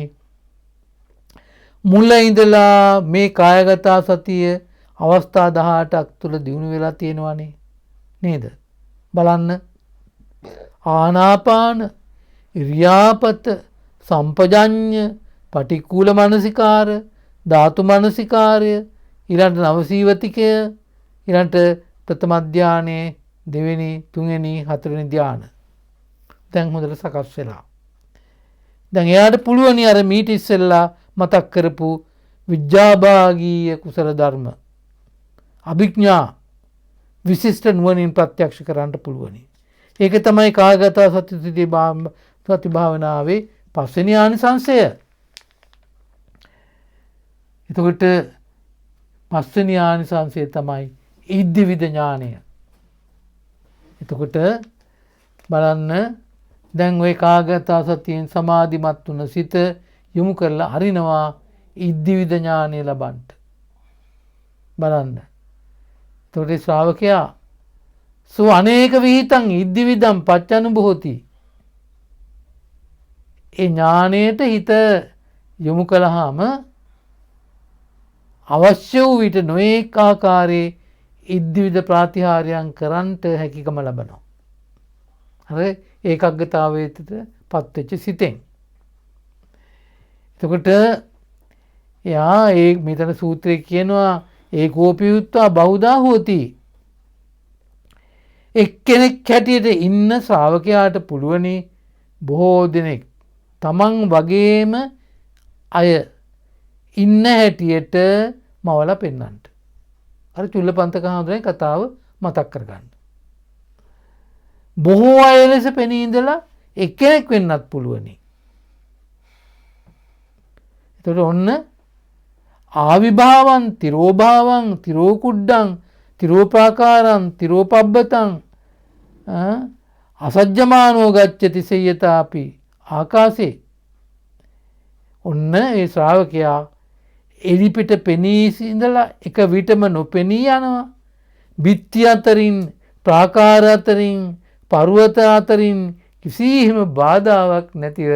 මුල ඉඳලා මේ කායගත සතිය අවස්ථා 18ක් තුල දිනු වෙලා තියෙනවානේ නේද? බලන්න ආනාපාන ඉරියාපත සම්පජඤ්ඤ පටික්කුල මනසිකාර ධාතු මනසිකාරය ඊළඟ නවසීවතිකය ඊළඟ ප්‍රථම ධානයේ දෙවෙනි තුන්වෙනි හතරවෙනි ධාන දැන් හොඳට සකස් වෙලා. දැන් එයාට පුළුවනි අර මීට ඉස්සෙල්ලා මතක් කරපු විඥාභාගීය කුසල ධර්ම අභිඥා විශිෂ්ට නුවණින් ප්‍රත්‍යක්ෂ කරන්න පුළුවනි. ඒක තමයි කායගත සති භාවනාවේ පස්වෙනි ආනිසංසය. එතකොට පස්වෙනි ආනිසංසය තමයි ඉද්ධිවිද ඥානය. එතකොට බලන්න දැන් ওই කායගත සතියෙන් සමාධිමත් වුණ සිත යොමු කරලා හරිනවා ඉද්ධිවිද ඥානය ලබන්න. බලන්න. එතකොට ශ්‍රාවකයා සෝ අනේක විහිතං ඉද්ධිවිදං පච්චනුභෝති. ඒ ඥානයට හිත යොමු කළාම අවශ්‍ය වූ විට නොඑක ආකාරයේ ඉද්ධිවිද ප්‍රාතිහාර්යයන් කරන්ට හැකියකම ලබනවා. හරි ඒකග්ගතාවයට පත් වෙච්ච සිතෙන්. එතකොට එයා ඒ මෙතන සූත්‍රයේ කියනවා ඒකෝපියුත්වා බහුදා හෝති. එක්කෙනෙක් හැටියට ඉන්න ශ්‍රාවකයාට පුළුවනි බොහෝ දෙනෙක් තමන් වගේම අය ඉන්න හැටියට මවලා පෙන්වන්නට. අර චුල්ලපන්තක හඳුනන කතාව මතක් කරගන්න. බොහෝ අය ලෙස පෙනී ඉඳලා එක්කෙනෙක් වෙන්නත් පුළුවනි. එතකොට ඔන්න ආවිභාවං තිරෝභාවං තිරෝකුඩ්ඩං තිරෝපාකාරං තිරෝපබ්බතං අසජ්ජමානෝ ගච්ඡති සේයතාපි ආකාසේ. ඔන්න ඒ ශ්‍රාවකයා එලිපිට පෙනී ඉඳලා එක විටම නොපෙනී යනවා. බිත්ති අතරින් ප්‍රාකාර අතරින් පර්වත අතරින් කිසිම බාධාවක් නැතිව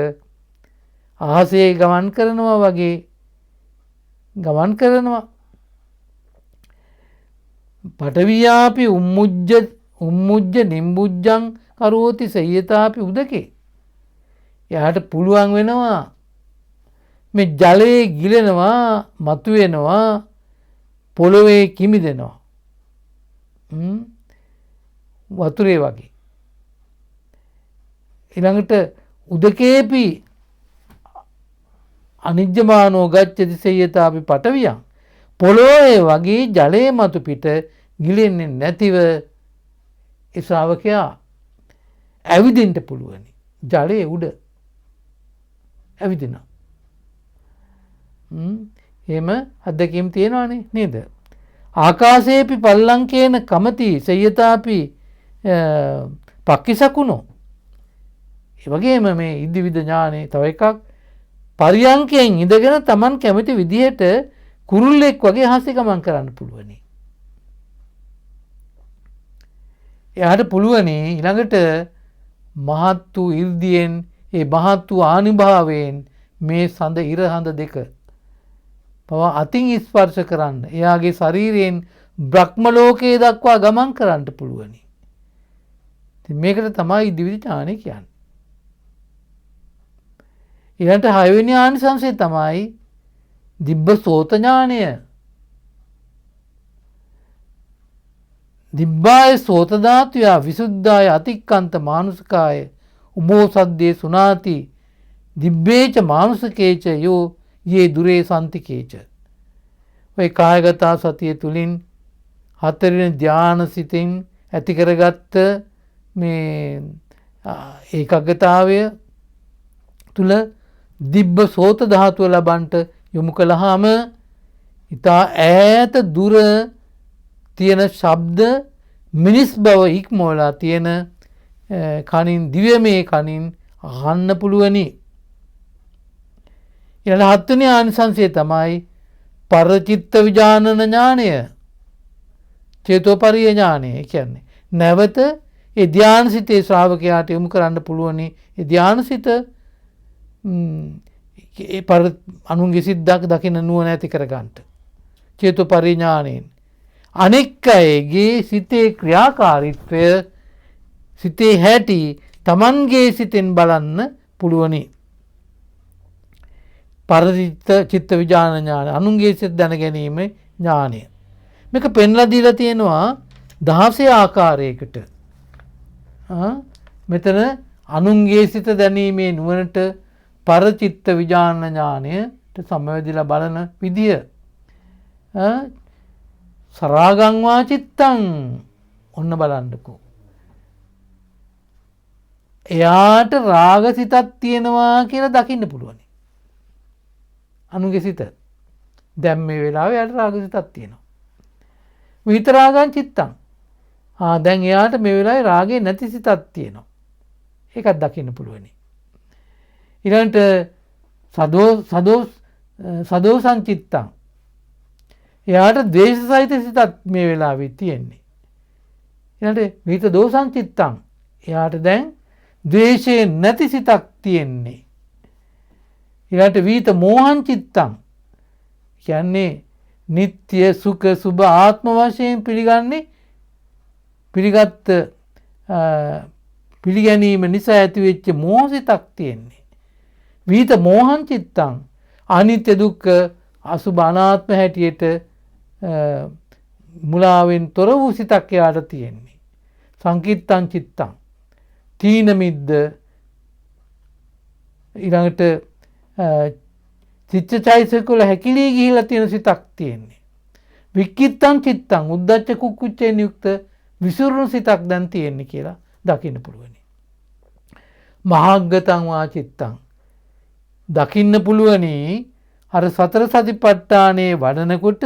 ආහසේ ගමන් කරනවා වගේ ගමන් කරනවා. පඨවියාපි උම්මුජ්ජ නිම්බුජ්ජං කරෝති සය්‍යතාපි උදකේ. එයාට පුළුවන් වෙනවා මේ ජලයේ ගිලෙනවා මතුවෙනවා පොළොවේ කිමිදෙනවා වතුරේ වගේ. ඊළඟට උදකේපි අනිජ්ජමානෝ ගච්ඡති සේයතාපි පඨවියං පොළොවේ වගේ ජලයේ මතු පිට ගිලෙන්නේ නැතිව ඒ ශ්‍රාවකයා ඇවිදින්න පුළුවනි. ජලයේ උඩ ඇවිදිනවා. එහෙම අත්දැකීම් තියෙනවානේ නේද? ආකාශේපි පල්ලංකේන කමති සේයතාපි පක්කිසකුණෝ. ඒ වගේම මේ ඉද්ධිවිද ඥානේ තව එකක් පරියන්කයෙන් ඉඳගෙන Taman කැමති විදිහට කුරුල්ලෙක් වගේ හස්සේ ගමන් කරන්න පුළුවනි. එයාට පුළුවනි ඊළඟට මහත් වූ 이르දියෙන් ඒ මහත් වූ ආනිභාවයෙන් මේ සඳ ඉර හඳ දෙක පවා අතින් ස්පර්ශ කරන්න එයාගේ ශරීරයෙන් බ්‍රහ්ම ලෝකයේ දක්වා ගමන් කරන්න පුළුවනි. ඉතින් මේකට තමයි ද්විවිධ ඥානය කියන්නේ. ඊළඟට 6 වෙනි ආනිසංසය තමයි දිබ්බ සෝත ඥානය. දිබ්බාය සෝත ධාතුය විසුද්ධාය අතික්කන්ත මානුෂකාය උභෝ සද්දේ සුනාති දිබ්බේච මානුෂකේච යෝ යේ දුරේ සම්තිකේච. ඔය කායගත සතිය තුලින් හතරවෙනි ධාන සිතින් ඇති කරගත්ත මේ ඒකාග්‍රතාවය තුල දිබ්බ සෝත ධාතුව ලබන්ට යොමු කළාම ඊතා ඈත දුර තියෙන ශබ්ද මිනිස් බව ඉක්මවලා තියෙන කනින් දිව්‍යමය කනින් අහන්න පුළුවනි. ඊළඟ 7 වෙනි ආනිසංසය තමයි පරචිත්ත විඥානන ඥානය. චේතෝපරිය ඥානය කියන්නේ නැවත ඒ ධානසිතේ ශ්‍රාවකයාට යොමු කරන්න පුළුවනි. ඒ ධානසිත ඒ පර අනුන්ගේ සිද්දක් දකින්න නුවණ ඇති කරගන්නට චේතෝපරිය ඥානයෙන් අනෙක් අයගේ සිතේ ක්‍රියාකාරීත්වය සිතේ හැටි Tamanගේ සිතෙන් බලන්න පුළුවනි. පරචිත්ත විඥාන ඥාන අනුන්ගේ සිත දැන ගැනීම ඥානය. මේක පෙන්ලා දීලා තියෙනවා 16 ආකාරයකට. මෙතන අනුන්ගේ සිත දැනීමේ නුවණට පරචිත්ත විඥාන ඥානයට සමවැදිලා බලන විදිය. සරාගං වා චිත්තං ඔන්න බලන්නකෝ. එයාට රාගසිතක් තියෙනවා කියලා දකින්න පුළුවන්. අනුගේ සිත. දැන් මේ වෙලාවේ එයාට රාගසිතක් තියෙනවා. විතරාගං චිත්තං. දැන් එයාට මේ වෙලාවේ රාගේ නැති සිතක් තියෙනවා. ඒකත් දකින්න පුළුවන්. ඊළඟට සදෝ සංචිත්තං. එයාට ද්වේෂ සහිත සිතක් මේ වෙලාවේ තියෙන්නේ. ඊළඟට විත දෝසං චිත්තං. එයාට දැන් ද්වේෂේ නැති සිතක් තියෙන්නේ. ඊළඟට විත මෝහං චිත්තං. කියන්නේ නিত্য සුඛ සුභ ආත්ම වශයෙන් පිළිගත් පිළිගැනීම නිසා ඇතිවෙච්ච මෝහසිතක් තියෙන්නේ. විත මෝහං චිත්තං. අනිත්‍ය දුක්ඛ අසුභ අනාත්ම හැටියට මුලාවෙන් තොර වූ සිතක් එයාට තියෙන්නේ. සංකිට්තං චිත්තං. තීන මිද්ද ඊළඟට චිත්තචෛතසික වල හැකිලී ගිහිලා තියෙන සිතක් තියෙන්නේ. වික්කිත්තං චිත්තං උද්දච්ච කුක්කුච්චෙන් යුක්ත විසුරුණු සිතක් දැන් තියෙන්නේ කියලා දකින්න පුළුවන්. මහග්ගතං වා චිත්තං දකින්න පුළුවනි අර සතර සතිපට්ඨානේ වඩනකොට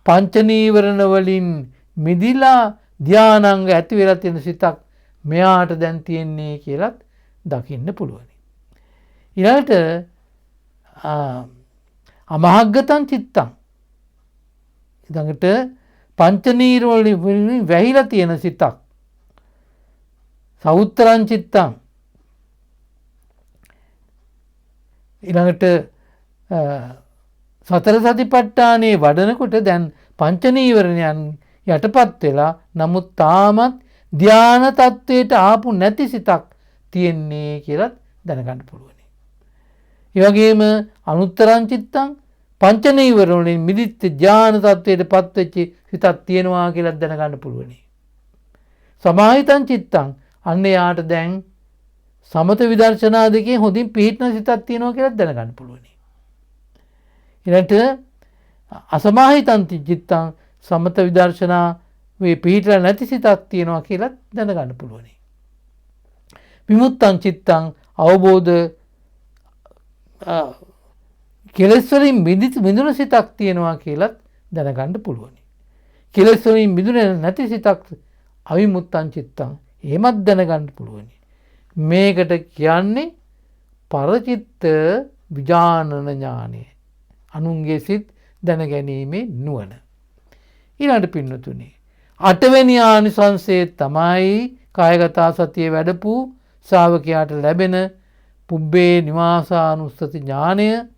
පංච නීවරණ වලින් මිදිලා ධානාංග ඇති වෙලා තියෙන සිතක් මෙයාට දැන් තියෙන්නේ කියලාත් දකින්න පුළුවන්. ඊළඟට අමහග්ගතං චිත්තං ඊළඟට පංච නීවරණ වලින් වැහිලා තියෙන සිතක්. සවුත්තරං චිත්තං ඊළඟට සතර සතිපට්ඨානේ වඩනකොට දැන් පංච නීවරණයන් යටපත් වෙලා නමුත් තාමත් ධාන තත්වයට ආපු නැති සිතක් තියෙන්නේ කියලා දැනගන්න පුළුවන්. ඒ වගේම අනුත්තරං චිත්තං පංච නීවරණ වලින් මිදිච්ච ධාන තත්වයට පත් වෙච්ච සිතක් තියෙනවා කියලා දැනගන්න පුළුවන්. සමාහිතං චිත්තං අන්න යාට දැන් සමත විදර්ශනා දෙකේ හොඳින් පිහිටන සිතක් තියෙනවා කියලා දැනගන්න පුළුවන්. ඊළඟට අසමාහිතං චිත්තං සමත විදර්ශනා වේ පිහිටලා නැති සිතක් තියෙනවා කියලා දැනගන්න පුළුවන්. විමුක්තං චිත්තං අවබෝධ කෙලෙස් වලින් මිදුණු සිතක් තියෙනවා කියලා දැනගන්න පුළුවන්. කෙලෙස් වලින් මිදුණේ නැති සිතක් අවිමුක්තං චිත්තං එහෙමත් දැනගන්න පුළුවන්. මේකට කියන්නේ පරචිත්ත විජානන ඥානය. අනුන්ගේ සිත් දැනගැනීමේ නුවණ. ඊළඟට පින්නතුනි. 8 වෙනි ආනිසංසය තමයි කායගත සතිය වැඩපු ශ්‍රාවකයාට ලැබෙන පුබ්බේ නිවාසානුස්සති ඥානය.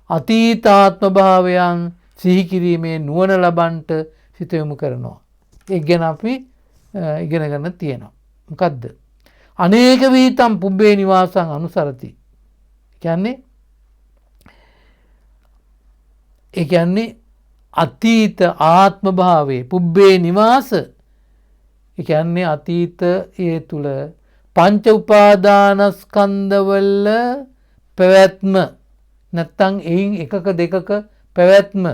අතීතාත්ම භාවයන් සිහි කිරීමේ නුවණ ලබන්ට සිත යොමු කරනවා. ඒක ගැන අපි ඉගෙන ගන්න තියෙනවා. මොකද්ද? අනේක විහිතම් පුබ්බේ නිවාසං අනුසරති. ඒ කියන්නේ අතීත ආත්ම භාවයේ පුබ්බේ නිවාස. ඒ කියන්නේ අතීතයේ තුල පංච උපාදානස්කන්ධවල පැවැත්ම නැත්තම් එයින් එකක දෙකක පැවැත්ම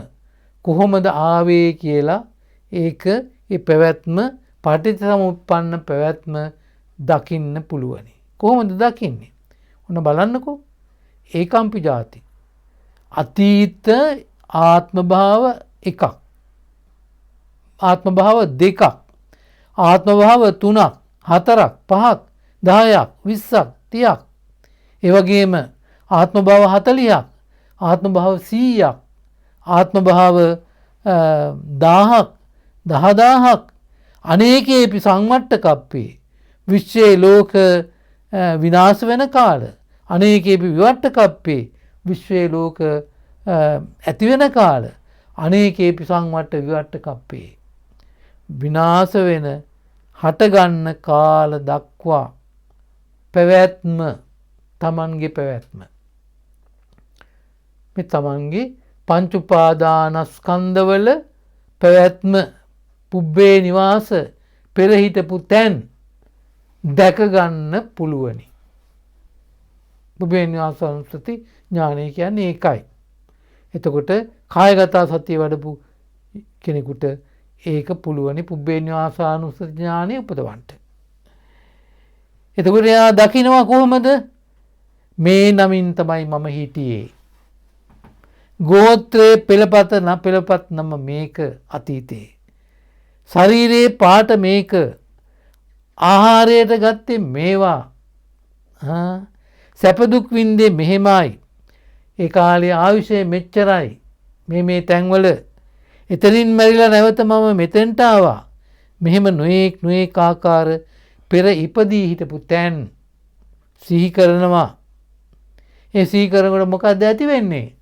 කොහොමද ආවේ කියලා ඒක ඒ පැවැත්ම පටිච්චසමුප්පන්න පැවැත්ම දකින්න පුළුවනි. කොහොමද දකින්නේ? ඔන්න බලන්නකෝ. ඒකම්පි ජාති. අතීත ආත්ම භාව එකක්. ආත්ම භාව දෙකක්. ආත්ම භාව 3ක්, 4ක්, 5ක්, 10ක්, 20ක්, 30ක්. ඒ වගේම ආත්ම භාව 40ක්, ආත්ම භාව 100ක්, ආත්ම භාව 1000ක්, 10000ක් අනේකේපි සංවට්ඨකප්පේ විශ්වයේ ලෝක විනාශ වෙන කාල අනේකේපි විවට්ඨකප්පේ විශ්වයේ ලෝක ඇති වෙන කාල අනේකේපි සංවට්ඨ විවට්ඨකප්පේ විනාශ වෙන හටගන්න කාල දක්වා පැවැත්ම තමන්ගේ පැවැත්ම මේ තමන්ගේ පංච උපාදානස්කන්ධවල පැවැත්ම පුබ්බේ නිවාස පෙර හිටපු තැන් දැක ගන්න පුළුවනි. පුබ්බේ නිවාසානුස්සති ඥානය කියන්නේ ඒකයි. එතකොට කායගත සතිය වඩපු කෙනෙකුට ඒක පුළුවනි පුබ්බේ නිවාසානුස්සති ඥානය උපදවන්න. එතකොට එයා දකිනවා කොහොමද? මේ නමින් තමයි මම හිටියේ. ගෝත්‍රයේ පෙළපත් නම මේක අතීතේ. ශරීරයේ පාට මේක. ආහාරයට ගත්තේ මේවා. සැප දුක් විඳේ මෙහෙමයි. ඒ කාලේ ආයුෂය මෙච්චරයි. මේ තැන්වල එතනින් මැරිලා නැවත මම මෙතෙන්ට ආවා. මෙහෙම නොඑක් ආකාර පෙර ඉපදී හිටපු තැන් සිහි කරනවා. ඒ සිහි කරනකොට මොකක්ද ඇති වෙන්නේ?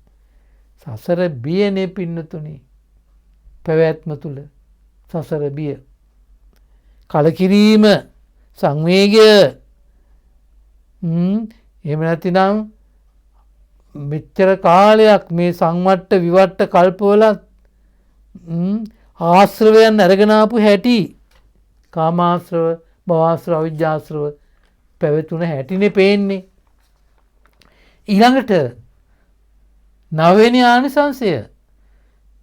සසර බියනේ පින්නතුනි. පැවැත්ම තුල සසර බිය. කලකිරීම, සංවේගය. එහෙම නැතිනම් මෙච්චර කාලයක් මේ සංවට්ට විවට්ට කල්පවල ආශ්‍රවයන් අරගෙන ආපු හැටි කාමාශ්‍රව, භවශ්‍රව, අවිජ්ජාශ්‍රව පැවතුන හැටිනේ පේන්නේ. ඊළඟට 9 වෙනි ආනිසංසය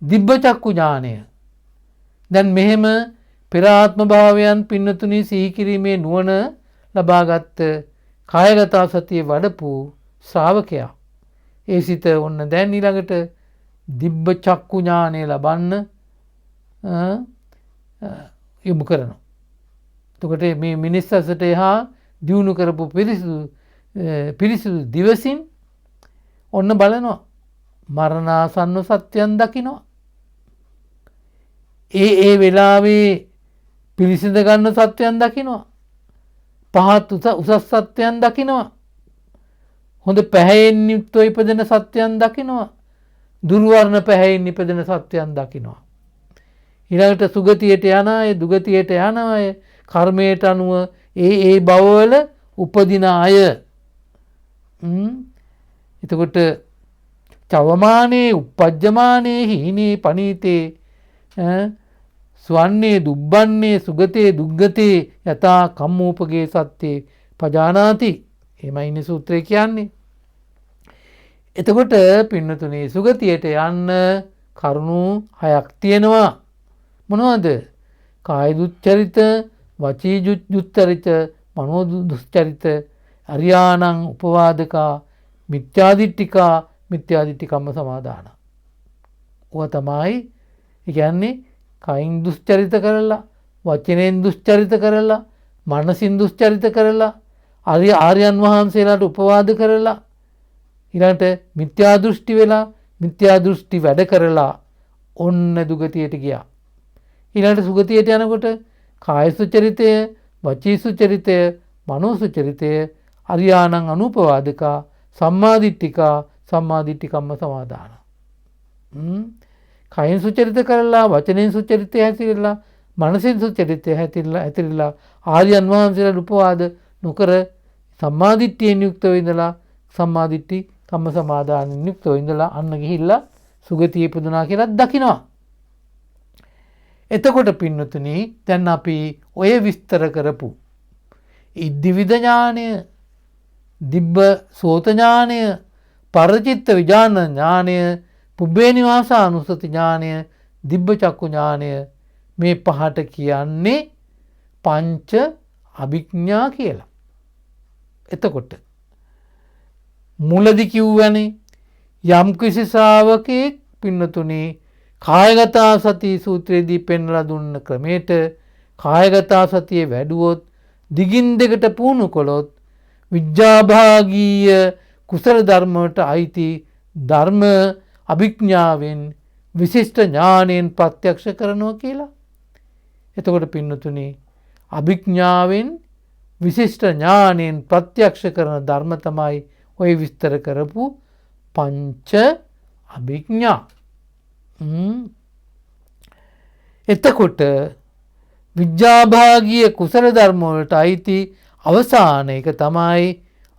දිබ්බ චක්කු ඥානය. දැන් මෙහෙම පෙර ආත්ම භාවයන් පින්නතුනි සිහි කිරීමේ නුවණ ලබාගත් කායගත සතිය වඩපු ශ්‍රාවකයා ඒ සිත ඔන්න දැන් ඊළඟට දිබ්බ චක්කු ඥානය ලබන්න යොමු කරනවා. එතකොට මේ මිනිස් ඇසට එහා දියුණු කරපු පිරිසිදු දිවසින් ඔන්න බලනවා මරණාසන්න සත්‍යයන් දකිනවා. ඒ වෙලාවේ පිළිසිඳ ගන්න සත්‍යයන් දකිනවා. පහත් උසස් සත්‍යයන් දකිනවා. හොඳ පැහැයෙන් යුක්තව ඉපදෙන සත්‍යයන් දකිනවා. දුර්වර්ණ පැහැයෙන් ඉපදෙන සත්‍යයන් දකිනවා. ඊළඟට සුගතියට යන අය, දුගතියට යන අය, කර්මයට අනුව ඒ භවවල උපදින අය. එතකොට චවමානේ, uppajjamaනේ, හීනේ, පනීතේ, ස්වන්නේ, දුබ්බන්නේ, සුගතේ, දුග්ගතේ යතා කම්මෝපගේ සත්‍යේ පජානාති. එහෙමයිනේ සූත්‍රය කියන්නේ. එතකොට පින්නතුනේ සුගතියට යන්න කරුණු 6ක් තියෙනවා. මොනවද? කාය දුච්චරිත, වචී දුච්චරිත, මනෝ දුච්චරිත, අරියාණං උපවාදකා, මිත්‍යාදිට්ඨිකා, මිත්‍යාදිට්ඨිකම්ම සමාදාන. ඔය තමයි කියන්නේ කයින් දුස්චරිත කරලා, වචනෙන් දුස්චරිත කරලා, මනසින් දුස්චරිත කරලා, ආර්යයන් වහන්සේලාට උපවාද කරලා ඊළඟට මිත්‍යා දෘෂ්ටි වෙලා මිත්‍යා දෘෂ්ටි වැඩ කරලා ඔන්න දුගතියට ගියා. ඊළඟට සුගතියට යනකොට කාය සුචරිතය, වචී සුචරිතය, මනෝ සුචරිතය, අරියාණං අනුපවාදකා, සම්මාදිට්ඨිකා, සම්මාදිට්ඨිකම්ම සමාදාන. කයින් සුචරිත කරලා, වචනෙන් සුචරිතය හැසිරෙලා, මනසෙන් සුචරිතය හැතිරලා ආර්යයන් වහන්සේලා උපවාද නොකර සම්මාදිට්ඨියෙන් යුක්තව ඉඳලා සම්මාදිට්ඨි කම්ම සමාදානෙන් යුක්තව ඉඳලා අන්න ගිහිල්ලා සුගතිය ඉපදුනා කියලා දකිනවා. එතකොට පින්නතුනි දැන් අපි ඔය විස්තර කරපු ඉද්ධිවිද ඥානය, දිබ්බ සෝත ඥානය, පරචිත්ත විඥාන ඥානය, පුබ්බේ නිවාසානුසති ඥානය, දිබ්බ චක්කු ඥානය මේ පහට කියන්නේ පංච අභිඥා කියලා. එතකොට මුලදි කිව්වනේ යම් කිසි ශ්‍රාවකෙක් පින්නතුනි කායගතා සති සූත්‍රයේදී පෙන්වලා දුන්න ක්‍රමයට කායගතා සතිය වැඩුවොත් දිගින් දෙකට පුහුණු කළොත් විඥාභාගීය කුසල ධර්ම වලට අයිති ධර්ම අභිඥාවෙන් විශිෂ්ට ඥාණයෙන් ප්‍රත්‍යක්ෂ කරනවා කියලා. එතකොට පින්නතුනි අභිඥාවෙන් විශිෂ්ට ඥාණයෙන් ප්‍රත්‍යක්ෂ කරන ධර්ම තමයි ඔය විස්තර කරපු පංච අභිඥා. එතකොට විඥාභාගීය කුසල ධර්ම වලට අයිති අවසාන එක තමයි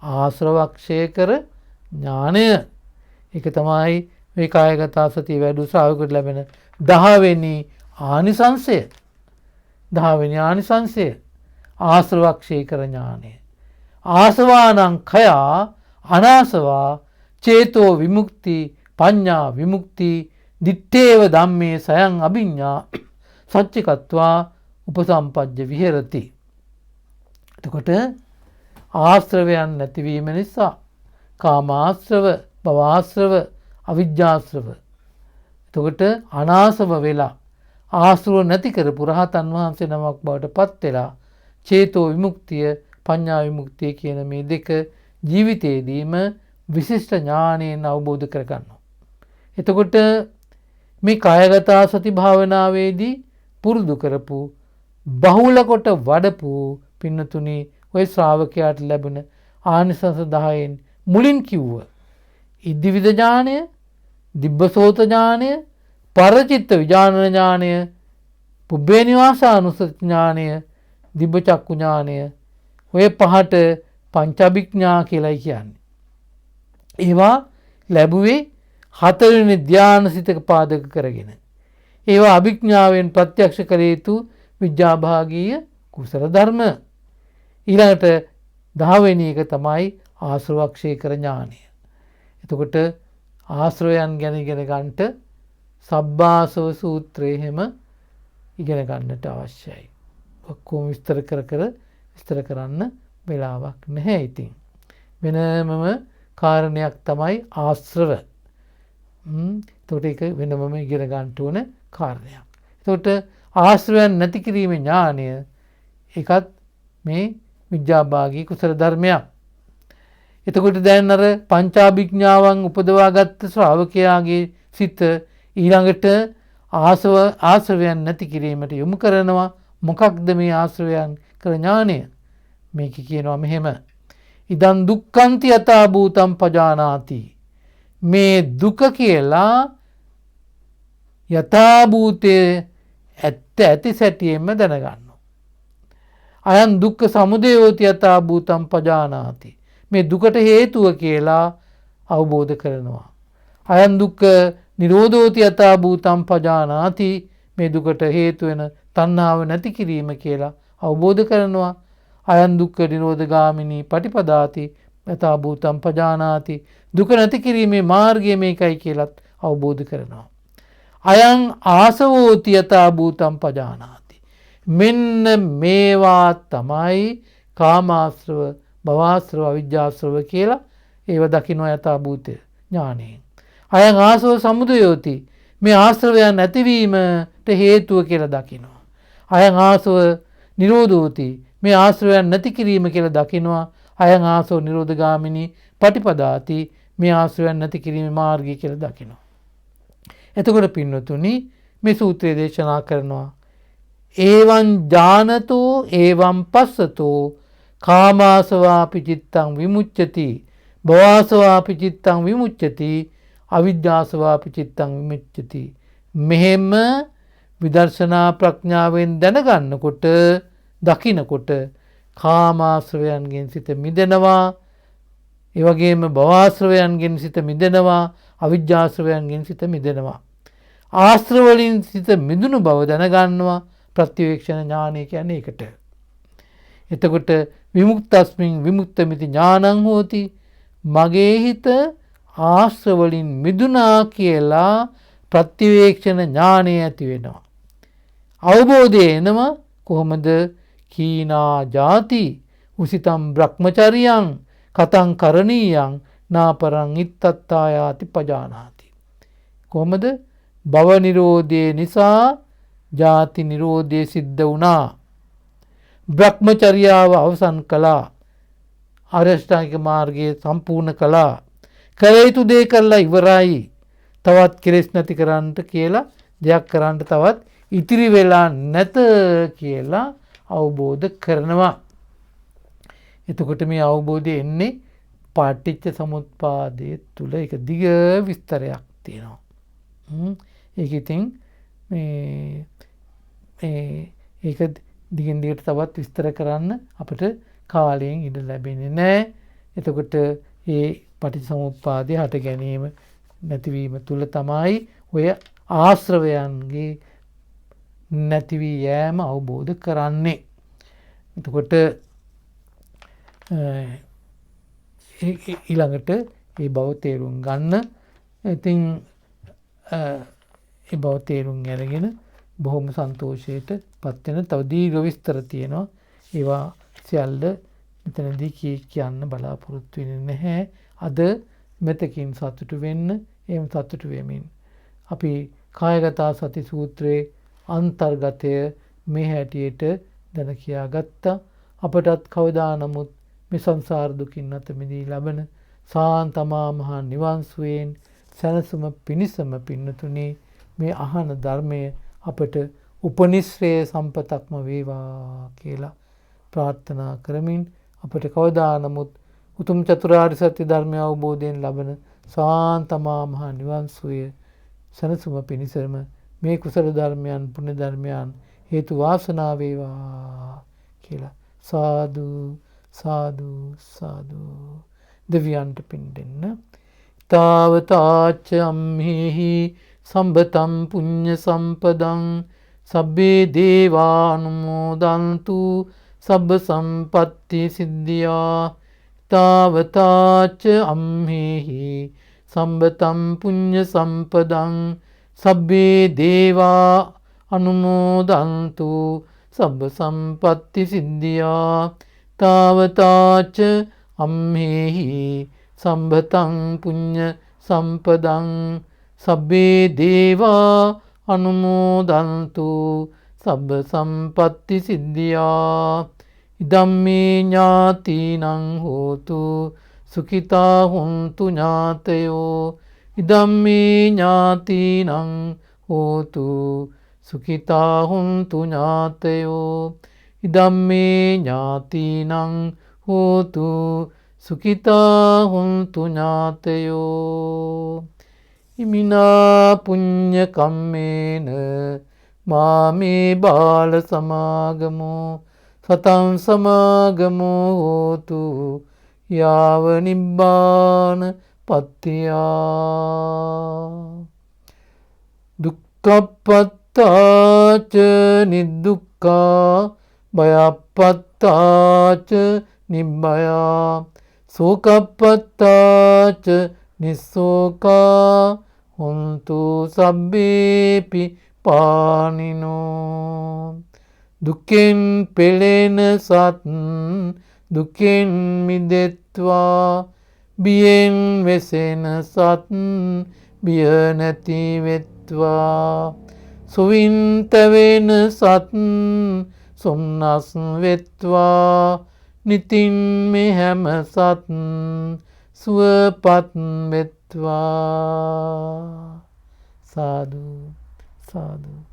ආශ්‍රවක්ෂය කර ඥානය. ඒක තමයි මේ කායගත සතිය වැඩි ශ්‍රාවකෙකුට ලැබෙන 10 වෙනි ආනිසංසය. 10 වෙනි ආනිසංසය ආශ්‍රවක්ෂය කර ඥානය. ආසවානං khයා අනාසවා චේතෝ විමුක්ති පඤ්ඤා විමුක්ති දිත්තේව ධම්මේ සයං අභිඤ්ඤා සච්චිකත්වා උපසම්පජ්ජ විහෙරති. එතකොට ආශ්‍රවයන් නැතිවීම නිසා කාමාශ්‍රව, භවආශ්‍රව, අවිජ්ජාශ්‍රව. එතකොට අනාසව වෙලා ආශ්‍රව නැති කරපු රහතන් වහන්සේ නමක් බවට පත් වෙලා චේතෝ විමුක්තිය, පඤ්ඤා විමුක්තිය කියන මේ දෙක ජීවිතයේදීම විශිෂ්ට ඥානයෙන් අවබෝධ කරගන්නවා. එතකොට මේ කායගත සති භාවනාවේදී පුරුදු කරපු බහුල කොට වඩපු පින්නතුනි ඔය ශ්‍රාවකයාට ලැබෙන ආනිසංස 10න් මුලින් කිව්ව ඉද්ධිවිද ඥානය, දිබ්බසෝත ඥානය, පරචිත්ත විඥාන ඥානය, පුබ්බේ නිවාසානුසති ඥානය, දිබ්බ චක්කු ඥානය ඔය පහට පංචඅභිඥා කියලායි කියන්නේ. ඒවා ලැබුවේ 4 වෙනි ධානසිතක පාදක කරගෙන. ඒවා අභිඥාවෙන් ප්‍රත්‍යක්ෂ කළ යුතු විඥාභාගීය කුසල ධර්ම. ඊළඟට 10 වෙනි එක තමයි ආශ්‍රවක්ෂය කර ඥානය. එතකොට ආශ්‍රවයන් ගැන ඉගෙන ගන්නට සබ්බාසව සූත්‍රය හැම ඉගෙන ගන්නට අවශ්‍යයි. ඔක්කොම විස්තර විස්තර කරන්න වෙලාවක් නැහැ. ඉතින් වෙනමම කාරණයක් තමයි ආශ්‍රව. එතකොට ඒක වෙනමම ඉගෙන ගන්න ඕන කාරණයක්. එතකොට ආශ්‍රවයන් නැති කිරීමේ ඥානය ඒකත් මේ විඥාභාගී කුසල ධර්මයක්. එතකොට දැන් අර පංචාභිඥාවන් උපදවාගත් ශ්‍රාවකයාගේ සිත ඊළඟට ආශ්‍රවයන් නැති කිරීමට යොමු කරනවා. මොකක්ද මේ ආශ්‍රවයන් කර ඥානය? මේක කියනවා මෙහෙම. ඉදන් දුක්ඛන්ති යථා භූතං පජානාති. මේ දුක කියලා යථා භූතයේ ඇති සැටියෙන්ම දැනගන්නවා. අයං දුක්ඛ සමුදයෝති යථා භූතං පජානාති. මේ දුකට හේතුව කියලා අවබෝධ කරනවා. අයං දුක්ඛ නිරෝධෝති යථා භූතං පජානාති. මේ දුකට හේතු වෙන තණ්හාව නැති කිරීම කියලා අවබෝධ කරනවා. අයං දුක්ඛ නිරෝධගාමිනී පටිපදාති යථා භූතං පජානාති. දුක නැති කිරීමේ මාර්ගය මේකයි කියලාත් අවබෝධ කරනවා. අයං ආසවෝති යථා භූතං පජානාති. මෙන්න මේවා තමයි කාමාශ්‍රව, භවආශ්‍රව, අවිජ්ජාශ්‍රව කියලා ඒව දකින්න යථා භූතය ඥානයෙන්. අයං ආසව සමුදයෝති. මේ ආශ්‍රවයන් නැතිවීමට හේතුව කියලා දකිනවා. අයං ආසව නිරෝධෝති. මේ ආශ්‍රවයන් නැති කිරීම කියලා දකිනවා. අයං ආසව නිරෝධගාමිනී පටිපදාති. මේ ආශ්‍රවයන් නැති කිරීමේ මාර්ගය කියලා දකිනවා. එතකොට පින්නතුනි මේ සූත්‍රය දේශනා කරනවා ඒවං ඥානතෝ ඒවං පස්සතෝ කාමාසවාපි චිත්තං විමුච්ඡති භවසවාපි චිත්තං විමුච්ඡති අවිද්‍යාසවාපි චිත්තං විමුච්ඡති. මෙහෙම විදර්ශනා ප්‍රඥාවෙන් දැනගන්නකොට දකිනකොට කාමාශ්‍රවයන්ගෙන් සිත මිදෙනවා. ඒ වගේම භවආශ්‍රවයන්ගෙන් සිත මිදෙනවා. අවිද්‍යාශ්‍රවයන්ගෙන් සිත මිදෙනවා. ආශ්‍රව වලින් සිත මිදුණු බව දැනගන්නවා. ප්‍රතිවේක්ෂණ ඥානය කියන්නේ ඒකට. එතකොට විමුක්තස්මින් විමුක්තമിതി ඥානං හෝති. මගේ හිත ආශ්‍රව වලින් මිදුණා කියලා ප්‍රතිවේක්ෂණ ඥානය ඇති වෙනවා. අවබෝධය එනවා කොහොමද? කීනා ජාති උසිතම් බ්‍රහ්මචරියං කතං කරණීයං නාපරං ඉත්තත්තායාති පජානාති. කොහොමද? භව නිරෝධය නිසා ජාති නිරෝධය සිද්ධ වුණා. බ්‍රහ්මචර්යාව අවසන් කළා. ආරියෂ්ඨාංගික මාර්ගයේ සම්පූර්ණ කළා. කළ යුතු දේ කළා ඉවරයි. තවත් කෙලෙස් නැති කරන්නට කියලා දෙයක් කරන්න තවත් ඉතිරි වෙලා නැත කියලා අවබෝධ කරනවා. එතකොට මේ අවබෝධය එන්නේ පටිච්ච සමුප්පාදයේ තුල එක දිග විස්තරයක් තියෙනවා. ඒක ඉතින් ඒක දිගින් දිගට තවත් විස්තර කරන්න අපිට කාලයෙන් ඉඩ ලැබෙන්නේ නැහැ. එතකොට මේ පටිච්චසමුප්පාදයේ හට ගැනීම නැතිවීම තුල තමයි ඔය ආශ්‍රවයන්ගේ නැති වී යෑම අවබෝධ කරන්නේ. එතකොට ඊළඟට මේ බව තේරුම් ගන්න. ඉතින් ඒ බව තේරුම් අරගෙන බොහොම සන්තෝෂයට පත් වෙන තව දීර්ඝ විස්තර තියෙනවා. ඒවා සියල්ල මෙතනදී කියන්න බලාපොරොත්තු වෙන්නේ නැහැ. අද මෙතකින් සතුටු වෙන්න, එහෙම සතුටු වෙමින් අපි කායගත සති සූත්‍රයේ අන්තර්ගතය මේ හැටියට දැන කියා ගත්තා. අපටත් කවදා නමුත් මේ සංසාර දුකින් අත මිදී ලබන සාන්තමා මහ නිවන් සුවයෙන් සැනසුම පිණිසම පින්නතුනි මේ අහන ධර්මය අපට උපනිශ්‍රේ සම්පතක්ම වේවා කියලා ප්‍රාර්ථනා කරමින් අපට කවදා නමුත් උතුම් චතුරාර්ය සත්‍ය ධර්මය අවබෝධයෙන් ලබන සාන්තමා මහ නිවන් සුවය සැනසුම පිණිසම මේ කුසල ධර්මයන් පුණ්‍ය ධර්මයන් හේතු වාසනා වේවා කියලා සාදු සාදු සාදු දෙවියන්ට පින් දෙන්න. තාවතාච අම්හිහි සම්බතම් පුඤ්ඤ සම්පදං සබ්බේ දේවානුමෝදන්තු සබ්බ සම්පත්ති සිද්ධියා. තාවතාච අම්හිහි සම්බතම් පුඤ්ඤ සම්පදං සබ්බේ දේවා අනුමෝදන්තු සබ්බ සම්පත්ති සිද්ධියා. තාවතාච අම්හෙහි සම්බතං පුඤ්ඤ සම්පදං සබ්බේ දේවා අනුමෝදන්තු සබ්බ සම්පත්ති සිද්ධියා. ඉදම්මේ ඥාතිනං හෝතු සුඛිතා හුන්තු ඥාතයෝ. ඉදම්මේ ඥාතිනං හෝතු සුඛිතා හුන්තු ඥාතයෝ. ඉදම්මේ ඥාතිනං හෝතු සුඛිතා හුන්තු ඥාතයෝ. ඉමිනා පුඤ්ඤ කම්මේන මාමේ බාල සමාගමෝ සතං සමාගමෝ හෝතු යාව නිබ්බාන පත්තියා. දුක්ඛප්පත්තාච නිදුක්ඛා භයප්පත්තාච නිබ්බයා. සෝකප්පත්තාච නිස්සෝකා හොන්තු සබ්බේපි පානිනෝ. දුකෙන් පෙළෙන සත් දුකෙන් මිදෙත්වා. බියෙන් වෙසෙන සත් බිය නැති වෙත්වා. සුවින් තැවෙන සත් සොම්නස් වෙත්වා. නිතින් මේ හැම සත් සුවපත් වෙත්වා. සාදු සාදු.